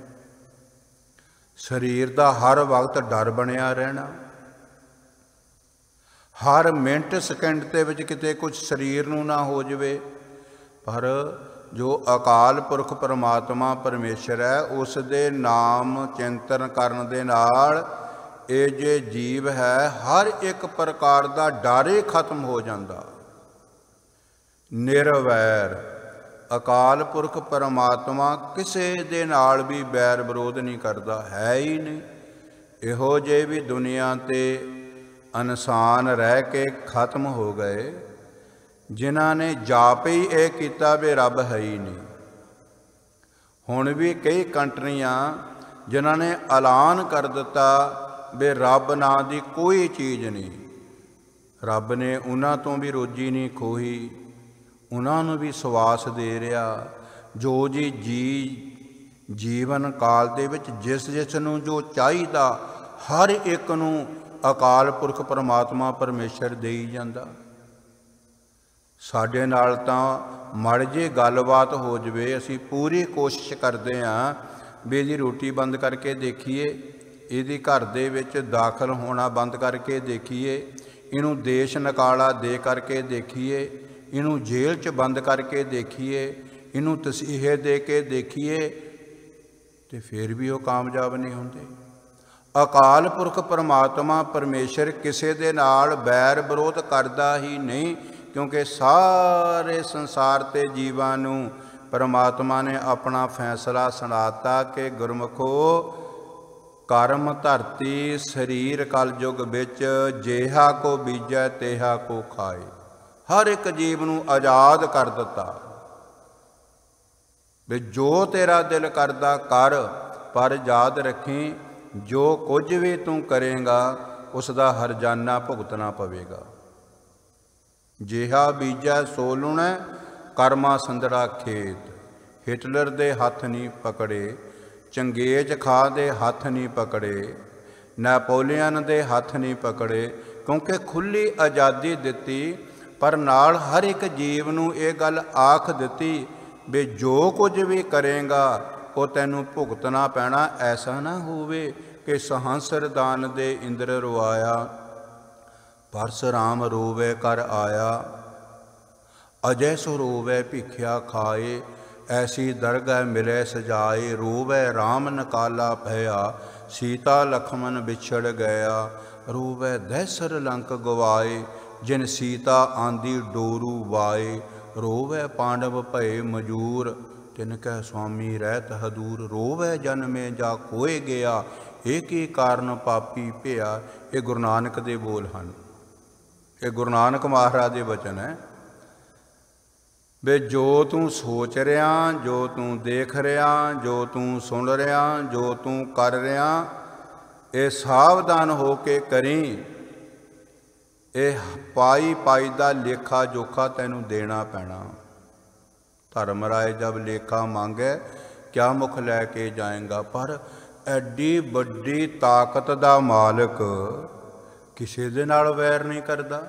ਸਰੀਰ ਦਾ ਹਰ ਵਕਤ ਡਰ ਬਣਿਆ ਰਹਿਣਾ। ਹਰ ਮਿੰਟ ਸਕਿੰਟ ਦੇ ਵਿੱਚ ਕਿਤੇ ਕੁਝ ਸਰੀਰ ਨੂੰ ਨਾ ਹੋ ਜਾਵੇ। ਪਰ ਜੋ ਅਕਾਲ ਪੁਰਖ ਪਰਮਾਤਮਾ ਪਰਮੇਸ਼ਰ ਹੈ, ਉਸ ਦੇ ਨਾਮ ਚਿੰਤਨ ਕਰਨ ਦੇ ਨਾਲ ਇਹ ਜੇ ਜੀਵ ਹੈ, ਹਰ ਇੱਕ ਪ੍ਰਕਾਰ ਦਾ ਡਰ ਹੀ ਖਤਮ ਹੋ ਜਾਂਦਾ। ਨਿਰਵੈਰ ਅਕਾਲ ਪੁਰਖ ਪਰਮਾਤਮਾ ਕਿਸੇ ਦੇ ਨਾਲ ਵੀ ਬੈਰ ਵਿਰੋਧ ਨਹੀਂ ਕਰਦਾ, ਹੈ ਹੀ ਨਹੀਂ। ਇਹੋ ਜਿਹੇ ਵੀ ਦੁਨੀਆ ਤੇ ਇਨਸਾਨ ਰਹਿ ਕੇ ਖਤਮ ਹੋ ਗਏ, ਜਿਨ੍ਹਾਂ ਨੇ ਜਾਪ ਹੀ ਇਹ ਕੀਤਾ ਵੀ ਰੱਬ ਹੈ ਹੀ ਨਹੀਂ। ਹੁਣ ਵੀ ਕਈ ਕੰਟਰੀਆਂ ਜਿਨ੍ਹਾਂ ਨੇ ਐਲਾਨ ਕਰ ਦਿੱਤਾ ਵੀ ਰੱਬ ਨਾਂ ਦੀ ਕੋਈ ਚੀਜ਼ ਨਹੀਂ। ਰੱਬ ਨੇ ਉਹਨਾਂ ਤੋਂ ਵੀ ਰੋਜੀ ਨਹੀਂ ਖੋਹੀ, ਉਹਨਾਂ ਨੂੰ ਵੀ ਸਵਾਸ ਦੇ ਰਿਹਾ। ਜੋ ਜੀਵਨ ਕਾਲ ਦੇ ਵਿੱਚ ਜਿਸ ਨੂੰ ਜੋ ਚਾਹੀਦਾ, ਹਰ ਇੱਕ ਨੂੰ ਅਕਾਲ ਪੁਰਖ ਪਰਮਾਤਮਾ ਪਰਮੇਸ਼ਰ ਦੇ ਹੀ ਜਾਂਦਾ। ਸਾਡੇ ਨਾਲ ਤਾਂ ਮਾੜੀ ਜਿਹੀ ਗੱਲਬਾਤ ਹੋ ਜਾਵੇ, ਅਸੀਂ ਪੂਰੀ ਕੋਸ਼ਿਸ਼ ਕਰਦੇ ਹਾਂ ਵੀ ਇਹਦੀ ਰੋਟੀ ਬੰਦ ਕਰਕੇ ਦੇਖੀਏ, ਇਹਦੀ ਘਰ ਦੇ ਵਿੱਚ ਦਾਖਲ ਹੋਣਾ ਬੰਦ ਕਰਕੇ ਦੇਖੀਏ, ਇਹਨੂੰ ਦੇਸ਼ ਨਿਕਾਲਾ ਦੇ ਕਰਕੇ ਦੇਖੀਏ, ਇਹਨੂੰ ਜੇਲ੍ਹ 'ਚ ਬੰਦ ਕਰਕੇ ਦੇਖੀਏ, ਇਹਨੂੰ ਤਸੀਹੇ ਦੇ ਕੇ ਦੇਖੀਏ, ਤੇ ਫਿਰ ਵੀ ਉਹ ਕਾਮਯਾਬ ਨਹੀਂ ਹੁੰਦੇ। ਅਕਾਲ ਪੁਰਖ ਪਰਮਾਤਮਾ ਪਰਮੇਸ਼ਰ ਕਿਸੇ ਦੇ ਨਾਲ ਬੈਰ ਵਿਰੋਧ ਕਰਦਾ ਹੀ ਨਹੀਂ, ਕਿਉਂਕਿ ਸਾਰੇ ਸੰਸਾਰ ਤੇ ਜੀਵਾਂ ਨੂੰ ਪਰਮਾਤਮਾ ਨੇ ਆਪਣਾ ਫੈਸਲਾ ਸੁਣਾਤਾ ਕਿ ਗੁਰਮੁਖੋ, ਕਰਮ ਧਰਤੀ ਸਰੀਰ ਕਲਯੁਗ ਵਿੱਚ, ਜੇਹਾ ਕੋ ਬੀਜੈ ਤੇਹਾ ਕੋ ਖਾਏ। ਹਰ ਇੱਕ ਜੀਵ ਨੂੰ ਆਜ਼ਾਦ ਕਰ ਦਿੱਤਾ ਵੀ ਜੋ ਤੇਰਾ ਦਿਲ ਕਰਦਾ ਕਰ, ਪਰ ਯਾਦ ਰੱਖੀ ਜੋ ਕੁਝ ਵੀ ਤੂੰ ਕਰੇਗਾ ਉਸ ਦਾ ਹਰਜਾਨਾ ਭੁਗਤਣਾ ਪਵੇਗਾ। ਜਿਹਾ ਬੀਜੈ ਸੋ ਲੁਣੈ, ਕਰਮਾ ਸੰਦੜਾ ਖੇਤ। ਹਿਟਲਰ ਦੇ ਹੱਥ ਨਹੀਂ ਪਕੜੇ, ਚੰਗੇਜ਼ ਖਾਂ ਦੇ ਹੱਥ ਨਹੀਂ ਪਕੜੇ, ਨੈਪੋਲੀਅਨ ਦੇ ਹੱਥ ਨਹੀਂ ਪਕੜੇ, ਕਿਉਂਕਿ ਖੁੱਲ੍ਹੀ ਆਜ਼ਾਦੀ ਦਿੱਤੀ, ਪਰ ਨਾਲ ਹਰ ਇੱਕ ਜੀਵ ਨੂੰ ਇਹ ਗੱਲ ਆਖ ਦਿੱਤੀ ਵੀ ਜੋ ਕੁਝ ਵੀ ਕਰੇਗਾ ਉਹ ਤੈਨੂੰ ਭੁਗਤਣਾ ਪੈਣਾ। ਐਸਾ ਨਾ ਹੋਵੇ ਕਿ ਸਹੰਸਰ ਦਾਨ ਦੇ ਇੰਦਰ ਰਵਾਇਆ, ਪਰਸੁਰਾਮ ਰੋਵੇ ਕਰ ਆਇਆ, ਅਜੈ ਸੋ ਰੋਵੇ ਭਿਖਿਆ ਖਾਏ, ਐਸੀ ਦਰਗਹਿ ਮਿਲੇ ਸਜਾਏ, ਰੋਵੇ ਰਾਮ ਨਕਾਲਾ ਭਇਆ, ਸੀਤਾ ਲਖਮਨ ਵਿਛੜ ਗਿਆ, ਰੋਵੇ ਦਹਿਸਰ ਲੰਕ ਗਵਾਏ, ਜਿਨ ਸੀਤਾ ਆਂਦੀ ਡੋਰੂ ਵਾਏ, ਰੋਵੇ ਪਾਂਡਵ ਭਏ ਮਜੂਰ, ਤਿਨ ਕਹਿ ਸੁਆਮੀ ਰਹਿਤ ਹਦੂਰ, ਰੋਵੇ ਜਨਮੇ ਜਾ ਕੋਏ ਗਿਆ, ਏਕ ਹੀ ਕਾਰਨ ਪਾਪੀ ਭਿਆ। ਇਹ ਗੁਰੂ ਨਾਨਕ ਦੇ ਬੋਲ ਹਨ, ਇਹ ਗੁਰੂ ਨਾਨਕ ਮਹਾਰਾਜ ਦੇ ਬਚਨ ਹੈ ਵੀ ਜੋ ਤੂੰ ਸੋਚ ਰਿਹਾ, ਜੋ ਤੂੰ ਦੇਖ ਰਿਹਾ, ਜੋ ਤੂੰ ਸੁਣ ਰਿਹਾ, ਜੋ ਤੂੰ ਕਰ ਰਿਹਾ, ਇਹ ਸਾਵਧਾਨ ਹੋ ਕੇ ਕਰੀ। ਇਹ ਪਾਈ ਪਾਈ ਦਾ ਲੇਖਾ ਜੋਖਾ ਤੈਨੂੰ ਦੇਣਾ ਪੈਣਾ। ਧਰਮ ਰਾਏ ਜਬ ਲੇਖਾ ਮੰਗੇ, ਕਿਆ ਮੁਖ ਲੈ ਕੇ ਜਾਏਗਾ। ਪਰ ਐਡੀ ਵੱਡੀ ਤਾਕਤ ਦਾ ਮਾਲਕ ਕਿਸੇ ਦੇ ਨਾਲ ਵੈਰ ਨਹੀਂ ਕਰਦਾ।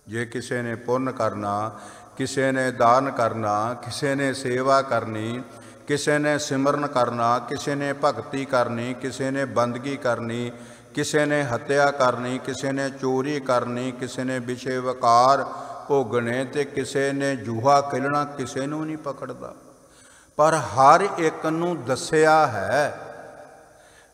ਜੇ ਕਿਸੇ ਨੇ ਪੁੰਨ ਕਰਨਾ, ਕਿਸੇ ਨੇ ਦਾਨ ਕਰਨਾ, ਕਿਸੇ ਨੇ ਸੇਵਾ ਕਰਨੀ, ਕਿਸੇ ਨੇ ਸਿਮਰਨ ਕਰਨਾ, ਕਿਸੇ ਨੇ ਭਗਤੀ ਕਰਨੀ, ਕਿਸੇ ਨੇ ਬੰਦਗੀ ਕਰਨੀ, ਕਿਸੇ ਨੇ ਹੱਤਿਆ ਕਰਨੀ, ਕਿਸੇ ਨੇ ਚੋਰੀ ਕਰਨੀ, ਕਿਸੇ ਨੇ ਵਿਸ਼ੇ ਵਕਾਰ ਭੋਗਣੇ, ਤੇ ਕਿਸੇ ਨੇ ਜੂਹਾ ਖੇਲਣਾ, ਕਿਸੇ ਨੂੰ ਨਹੀਂ ਪਕੜਦਾ। ਪਰ ਹਰ ਇੱਕ ਨੂੰ ਦੱਸਿਆ ਹੈ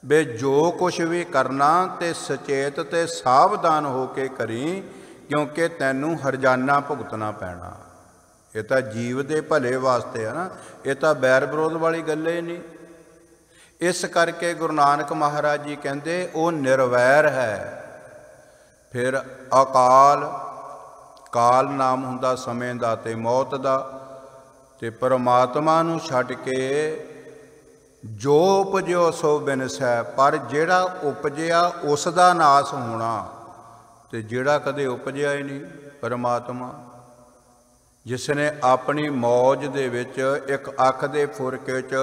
ਵੀ ਜੋ ਕੁਛ ਵੀ ਕਰਨਾ ਤੇ ਸੁਚੇਤ ਤੇ ਸਾਵਧਾਨ ਹੋ ਕੇ ਕਰੀ, ਕਿਉਂਕਿ ਤੈਨੂੰ ਹਰਜਾਨਾ ਭੁਗਤਣਾ ਪੈਣਾ। ਇਹ ਤਾਂ ਜੀਵ ਦੇ ਭਲੇ ਵਾਸਤੇ ਹੈ ਨਾ, ਇਹ ਤਾਂ ਬੈਰ ਵਿਰੋਧ ਵਾਲੀ ਗੱਲ ਹੀ ਨਹੀਂ। ਇਸ ਕਰਕੇ ਗੁਰੂ ਨਾਨਕ ਮਹਾਰਾਜ ਜੀ ਕਹਿੰਦੇ ਉਹ ਨਿਰਵੈਰ ਹੈ। ਫਿਰ ਅਕਾਲ, ਕਾਲ ਨਾਮ ਹੁੰਦਾ ਸਮੇਂ ਦਾ ਤੇ ਮੌਤ ਦਾ, ਤੇ ਪਰਮਾਤਮਾ ਨੂੰ ਛੱਡ ਕੇ ਜੋ ਉਪਜਿਓ ਸੋ ਬਿਨਸੈ। ਪਰ ਜਿਹੜਾ ਉਪਜਿਆ ਉਸ ਦਾ ਨਾਸ ਹੋਣਾ, ਤੇ ਜਿਹੜਾ ਕਦੇ ਉਪਜਿਆ ਹੀ ਨਹੀਂ ਪਰਮਾਤਮਾ, ਜਿਸ ਨੇ ਆਪਣੀ ਮੌਜ ਦੇ ਵਿੱਚ ਇੱਕ ਅੱਖ ਦੇ ਫੁਰਕੇ 'ਚ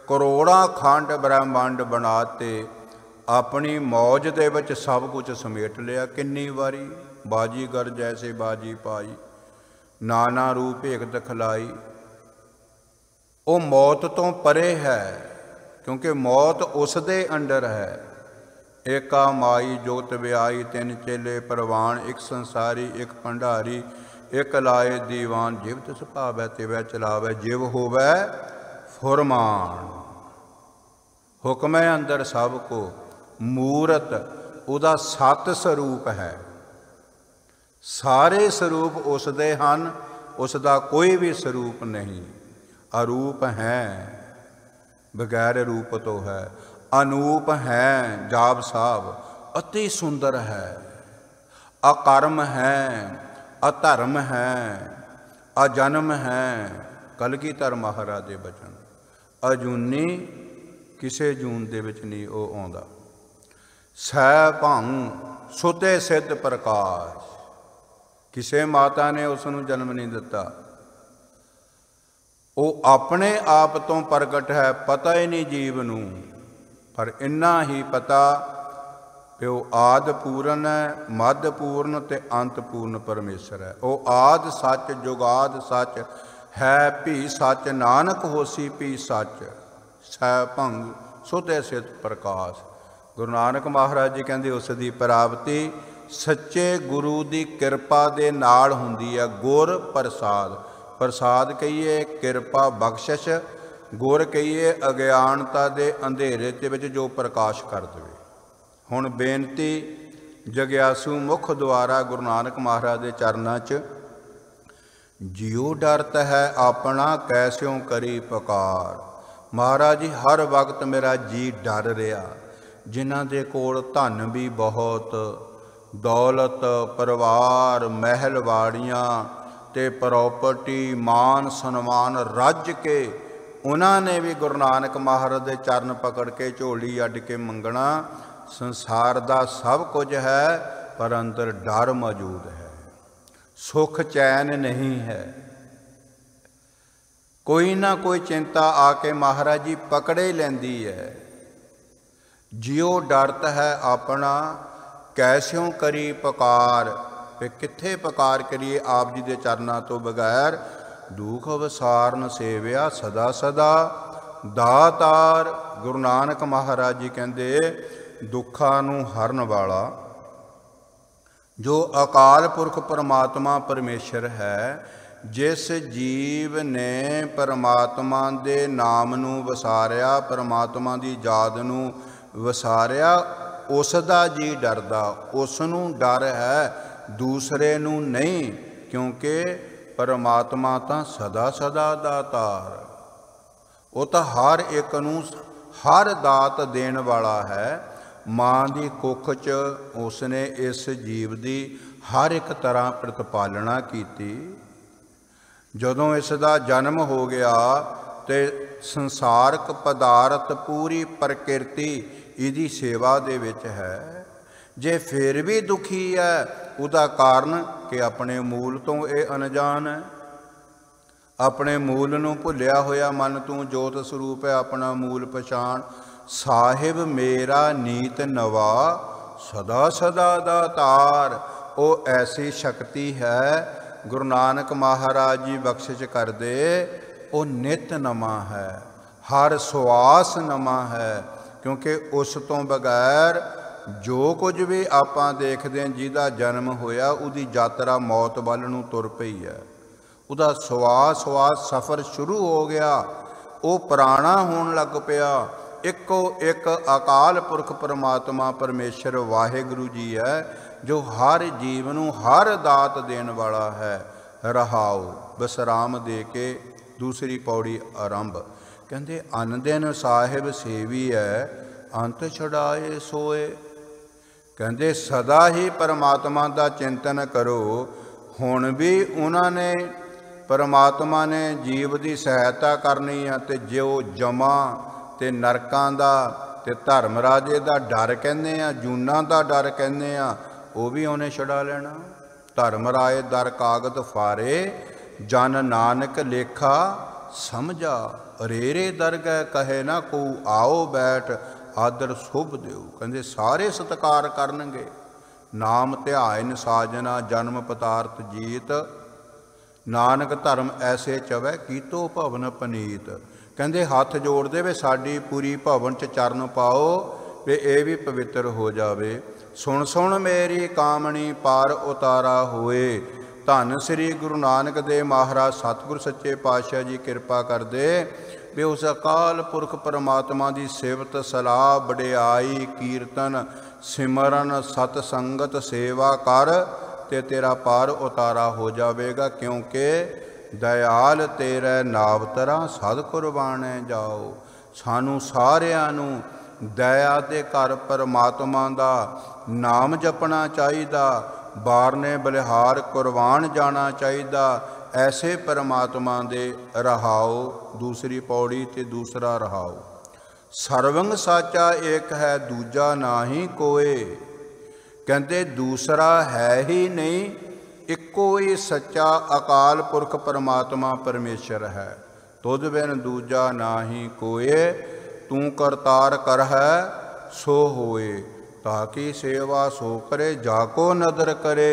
ਕਰੋੜਾਂ ਖੰਡ ਬ੍ਰਹਿਮੰਡ ਬਣਾਤੇ, ਆਪਣੀ ਮੌਜ ਦੇ ਵਿੱਚ ਸਭ ਕੁਝ ਸਮੇਟ ਲਿਆ। ਕਿੰਨੀ ਵਾਰੀ ਬਾਜੀਗਰ ਜੈਸੇ ਬਾਜੀ ਪਾਈ, ਨਾਨਾ ਰੂਪ ਏਕ ਦਿਖਲਾਈ। ਉਹ ਮੌਤ ਤੋਂ ਪਰੇ ਹੈ, ਕਿਉਂਕਿ ਮੌਤ ਉਸ ਦੇ ਅੰਡਰ ਹੈ। ਏਕਾ ਮਾਈ ਜੋਤ ਵਿਆਈ, ਤਿੰਨ ਚੇਲੇ ਪ੍ਰਵਾਨ, ਇੱਕ ਸੰਸਾਰੀ ਇੱਕ ਭੰਡਾਰੀ, ਇੱਕ ਲਾਏ ਦੀਵਾਨ, ਜਿਵ ਤਿਸ ਭਾਵੈ ਤਿਵੈ ਚਲਾਵੈ, ਜਿਵ ਹੋਵੈ ਫੁਰਮਾਨ। ਹੁਕਮੈ ਅੰਦਰ ਸਭ ਕੋ, ਮੂਰਤ ਉਹਦਾ ਸਤ ਸਰੂਪ ਹੈ। ਸਾਰੇ ਸਰੂਪ ਉਸ ਦੇ ਹਨ, ਉਸ ਦਾ ਕੋਈ ਵੀ ਸਰੂਪ ਨਹੀਂ। ਅਰੂਪ ਹੈ, ਬਗੈਰ ਰੂਪ ਤੋਂ ਹੈ। ਅਨੂਪ ਹੈ, ਜਾਪ ਸਾਹਿਬ ਅਤੀ ਸੁੰਦਰ ਹੈ। ਅਕਰਮ ਹੈ, ਅਧਰਮ ਹੈ, ਅਜਨਮ ਹੈ। ਕਲਗੀਧਰ ਮਹਾਰਾਜ ਦੇ ਬਚਨ। ਅਜੂਨੀ ਕਿਸੇ ਜੂਨ ਦੇ ਵਿੱਚ ਨਹੀਂ ਉਹ ਆਉਂਦਾ। ਸਹਿ ਭੰਗ ਸੁਤੇ ਸਿੱਧ ਪ੍ਰਕਾਸ਼। ਕਿਸੇ ਮਾਤਾ ਨੇ ਉਸ ਨੂੰ ਜਨਮ ਨਹੀਂ ਦਿੱਤਾ, ਉਹ ਆਪਣੇ ਆਪ ਤੋਂ ਪ੍ਰਗਟ ਹੈ। ਪਤਾ ਹੀ ਨਹੀਂ ਜੀਵ ਨੂੰ, ਪਰ ਇੰਨਾ ਹੀ ਪਤਾ ਕਿ ਉਹ ਆਦਿ ਪੂਰਨ ਹੈ, ਮੱਧ ਪੂਰਨ ਤੇ ਅੰਤ ਪੂਰਨ ਪਰਮੇਸ਼ਰ ਹੈ। ਉਹ ਆਦਿ ਸੱਚ, ਜੁਗਾਦ ਸੱਚ ਹੈ, ਭੀ ਸੱਚ ਨਾਨਕ ਹੋਸੀ ਭੀ ਸੱਚ। ਸਹਿ ਭੰਗ ਸੁਤੇ ਸਿੱਧ ਪ੍ਰਕਾਸ਼। गुरु नानक महाराज जी कहते उस दी प्राप्ति सच्चे गुरु की किरपा दे नाल हुंदी है। गुर प्रसाद, प्रसाद कहिए किरपा बख्शिश, गुर कहिए अज्ञानता दे अंधेरे दे विच जो प्रकाश कर देवे। हुण बेनती जग्यासू मुख द्वारा गुरु नानक महाराज के चरनां च, जियो डरत है अपना कैस्यों करी पुकार। महाराज जी हर वक्त मेरा जी डर रहा, जिन्हां दे कोल धन भी बहुत, दौलत, परिवार, महल वाड़ियाँ ते प्रॉपर्टी, मान सन्मान रज के, उन्होंने भी गुरु नानक महाराज के चरण पकड़ के झोली अड्ड के मंगना। संसार का सब कुछ है पर अंदर डर मौजूद है, सुख चैन नहीं है। कोई ना कोई चिंता आके महाराज जी पकड़े लेंदी है। जियो डरत है अपना कैस्यों करी पुकार, पे कित्थे पुकार करिए आप जी के चरणों तो बगैर। दुख विसारन सेविया सदा सदा दातार। गुरु नानक महाराज जी कहते दुखा नूं हरन वाला जो अकाल पुरख परमात्मा परमेश्वर है, जिस जीव ने परमात्मा दे नाम नूं वसारिया, परमात्मा दी याद नूं वसारिया, उस दा जी डरदा, उस नूं डर है, दूसरे नूं नहीं। क्योंकि परमात्मा तां सदा सदा दातार, वो तो हर एक नूं हर दात देण वाला है। माँ की कुख च उसने इस जीव की हर एक तरह प्रतिपालना की। जदों इसका जन्म हो गया तो संसारक पदार्थ पूरी प्रकृति इसकी सेवा दे विच है। जे फिर भी दुखी है उसका कारण कि अपने मूल तो ये अनजान है, अपने मूल नूं भुलिया होया मन तू जोत स्वरूप है अपना मूल पछाण। साहिब मेरा नीत नवा सदा सदा दातार। वो ऐसी शक्ति है गुरु नानक महाराज जी बख्शिश कर दे, वो नित नमा है, हर सुआस नमा है। क्योंकि उस तो बगैर जो कुछ भी आपां देखते हैं जिहदा जन्म होया उहदी यात्रा मौत वल नूं तुर पई है। उहदा सुआस सुआस सफ़र शुरू हो गया, वो पुराना होण लग पिया। इको एक अकाल पुरख परमात्मा परमेश्वर वाहिगुरू जी है जो हर जीव नूं हर दात देण वाला है। रहाओ विश्राम दे के दूसरी पौड़ी आरंभ। कहते अन दिन साहिब सेवी है अंत छुड़ाए सोए। कहते सदा ही परमात्मा का चिंतन करो। हुण भी उन्होंने परमात्मा ने जीव की सहायता करनी है, तो जो जमा ते नरकां दा ते धर्म राजे का डर कहने आ, जूना का डर कहने आ, वो भी उन्हें छुड़ा लेना। धर्म राय दर कागद फारे जन नानक लेखा समझा। रेरे दरगह कहे ना को आओ बैठ आदर शुभ देओ। कहते सारे सत्कार करनगे। नाम ध्यान साजना जन्म पतारथ जीत। नानक धर्म ऐसे चवै कीतो भवन पनीत। कहते हाथ जोड़ दे वे साड़ी पूरी भवन च चरण पाओ वे ये भी पवित्र हो जावे। सुन सुन मेरी कामनी पार उतारा होए। धन श्री गुरु नानक देव महाराज सतगुर सच्चे पातशाह जी कृपा कर दे वे उस अकाल पुरख परमात्मा की सिफत सलाह वडियाई कीर्तन सिमरन सतसंगत सेवा कर ते तेरा पार उतारा हो जाएगा। क्योंकि दयाल तेरे नावतरा सद कुरबाने जाओ। सानू सारियां नू दया दे घर परमात्मा दा नाम जपना चाहिदा, बारने बलिहार कुरबान जाना चाहिदा। ऐसे परमात्मा दे रहाओ। दूसरी पौड़ी ते दूसरा रहाओ। सर्वंग साचा एक है दूजा नाही कोय। कहते दूसरा है ही नहीं, इको ही सच्चा अकाल पुरख परमात्मा परमेश्वर है। तुद बिन दूजा नाही कोय। तू करतार कर है सो होए। ताकि सेवा सो करे जाको नदर करे।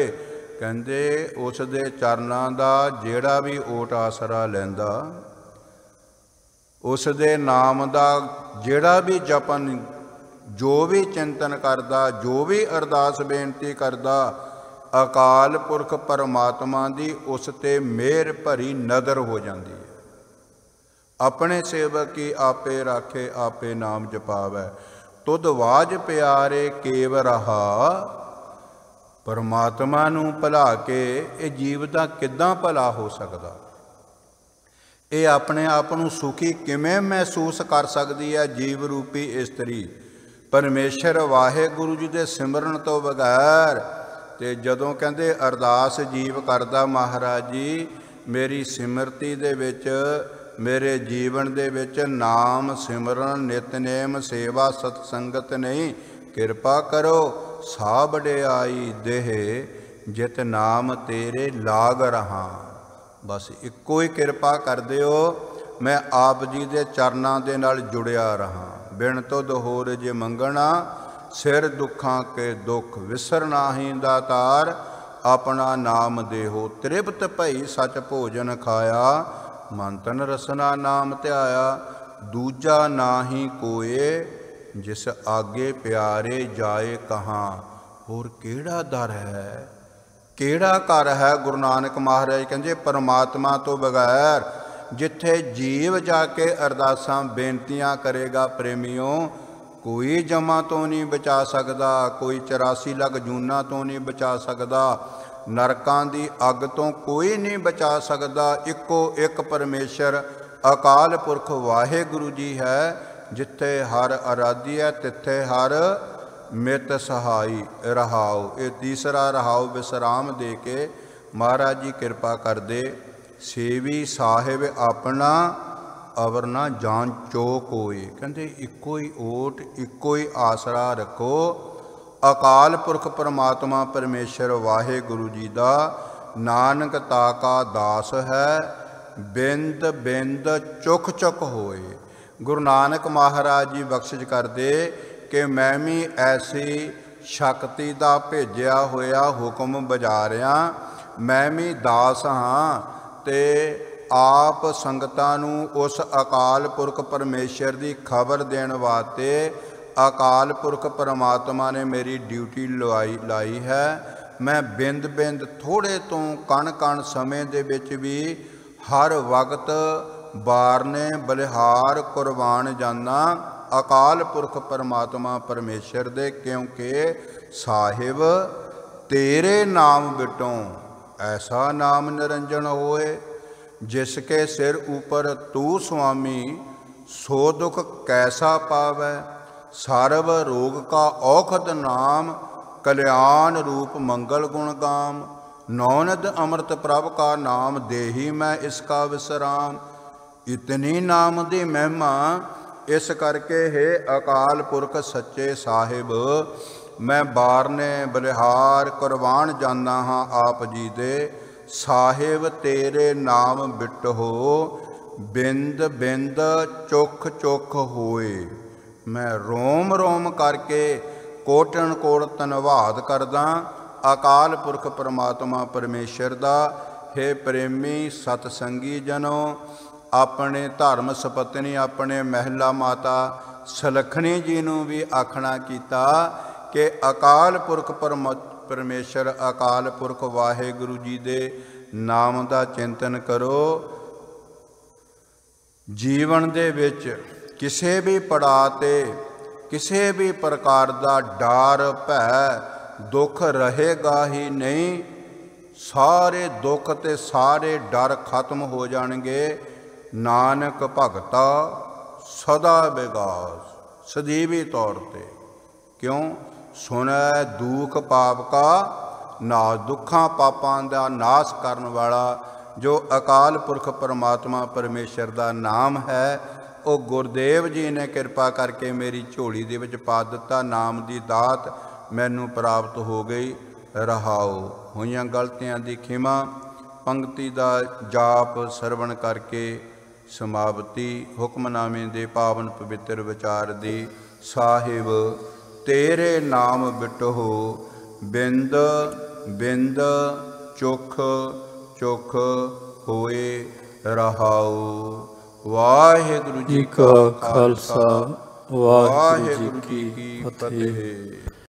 कहते उस दे चरनां दा जेड़ा भी ओट आसरा लैंदा, उस दे नाम दा जेड़ा भी जपन जो भी चिंतन करदा, जो भी अरदास बेनती करदा, अकाल पुरख परमात्मा दी उस ते मेहर भरी नदर हो जाती है। अपने सेवक की आपे राखे, आपे नाम जपावै, तुद वाज प्यारे केव रहा। परमात्मा नूं भुला के ये जीव दा किद्दां भला हो सकदा? ये अपने आप नूं सुखी किवें महसूस कर सकदी है जीव रूपी इस्तरी? परमेश्वर वाहेगुरु जी दे सिमरन तो बगैर। ते जदों कहंदे अरदास जीव करदा, महाराज जी मेरी सिमरती दे विच, मेरे जीवन दे विच नाम सिमरन नितनेम सेवा सतसंगत नहीं, किरपा करो सा वडियाई देह जित नाम तेरे लाग रहा। बस इक्को ही किरपा कर दिओ, मैं आप जी दे चरनां दे नाल जुड़िया रहा। बिन तुध होर जे मंगना, सिर दुखां के दुख विसर नाहीं दातार। अपना नाम देहो तृप्त भई सच भोजन खाया, मन तन रसना नाम ध्याया। दूजा नाही कोए जिस आगे प्यारे जाए कहाँ। होर केड़ा दर है, केड़ा घर है? गुरु नानक महाराज कहते परमात्मा तो बगैर जिथे जीव जाके अरदासां बेनतियां करेगा प्रेमियों, कोई जमा तो नहीं बचा सकदा, कोई 84 लख जूना तो नहीं बचा सकदा, नरकां दी अग तो कोई नहीं बचा सकदा। इक्को एक परमेश्वर अकाल पुरख वाहेगुरु जी है। जिथे हर आराधी है तिथे हर मित सहाई रहाओ। ये तीसरा रहाओ विश्राम दे के महाराज जी कृपा कर दे। सेवी साहिब अपना अवर ना जान चोक होए। कहते इक्को ही ओट इक्को ही आसरा रखो। अकाल पुरख परमात्मा परमेश्वर वाहेगुरु जी दा नानक ताका दास है, बिंद बिंद चुक चुक होए। गुरु नानक महाराज जी बख्शिश कर दे कि मैं भी ऐसी शक्ति का भेजिया होया हुक्म बजा रहा। मैं भी दास हाँ ते आप संगतां नूं उस अकाल पुरख परमेश्वर की खबर देने वास्ते अकाल पुरख परमात्मा ने मेरी ड्यूटी लाई है। मैं बिंद बिंद थोड़े तो कण कण समय दे विच भी हर वक्त बारने बलिहार कुर्बान जाना अकाल पुरख परमात्मा परमेश्वर दे। क्योंकि साहिब तेरे नाम बिटों ऐसा नाम निरंजन होए, जिसके सिर ऊपर तू स्वामी सो दुख कैसा पावै। सर्व रोग का औखद नाम कल्याण रूप मंगल गुण गाम। नौनद अमृत प्रभ का नाम देही मैं इसका विश्राम। इतनी नाम दी महिमा इस करके है अकाल पुरख सच्चे साहिब मैं बारने बलिहार कुर्बान जाना हाँ आप जी दे। साहिब तेरे नाम बिटहो बिंद बिंद चुख चुख होए। मैं रोम रोम करके कोटन कोट धन्नवाद करदा अकाल पुरख परमात्मा परमेश्वर दा। हे प्रेमी सतसंगी जनो, अपने धर्म सपत्नी अपने महिला माता सलखणी जी नूं भी आखना कीता कि अकाल पुरख परमेश्वर अकाल पुरख वाहेगुरु जी दे नाम दा चिंतन करो। जीवन दे विच किसी भी पड़ाव ते किसी भी प्रकार का डर भै दुख रहेगा ही नहीं। सारे दुख ते सारे डर खत्म हो जाएंगे। नानक भगता सदा विगास सजीवी तौर पे। क्यों सुनै दुख पाप का नाश। दुखा पापां का नाश करने वाला जो अकाल पुरख परमात्मा परमेश्वर का नाम है, वो गुरुदेव जी ने कृपा करके मेरी झोली दे विच पा दिता। नाम की दात मैनू प्राप्त हो गई। रहाओ होईयां गलतियां दी खिमा। पंक्ति का जाप सरवण करके समाप्ति हुक्मनामे दे पावन पवित्र विचार दी। साहिब तेरे नाम बिटहो बिंद बिंद चुख चुख होए रहाओ। वाहिगुरु जी का खालसा ਵਾਹਿਗੁਰੂ ਜੀ ਕੀ ਫਤਿਹ।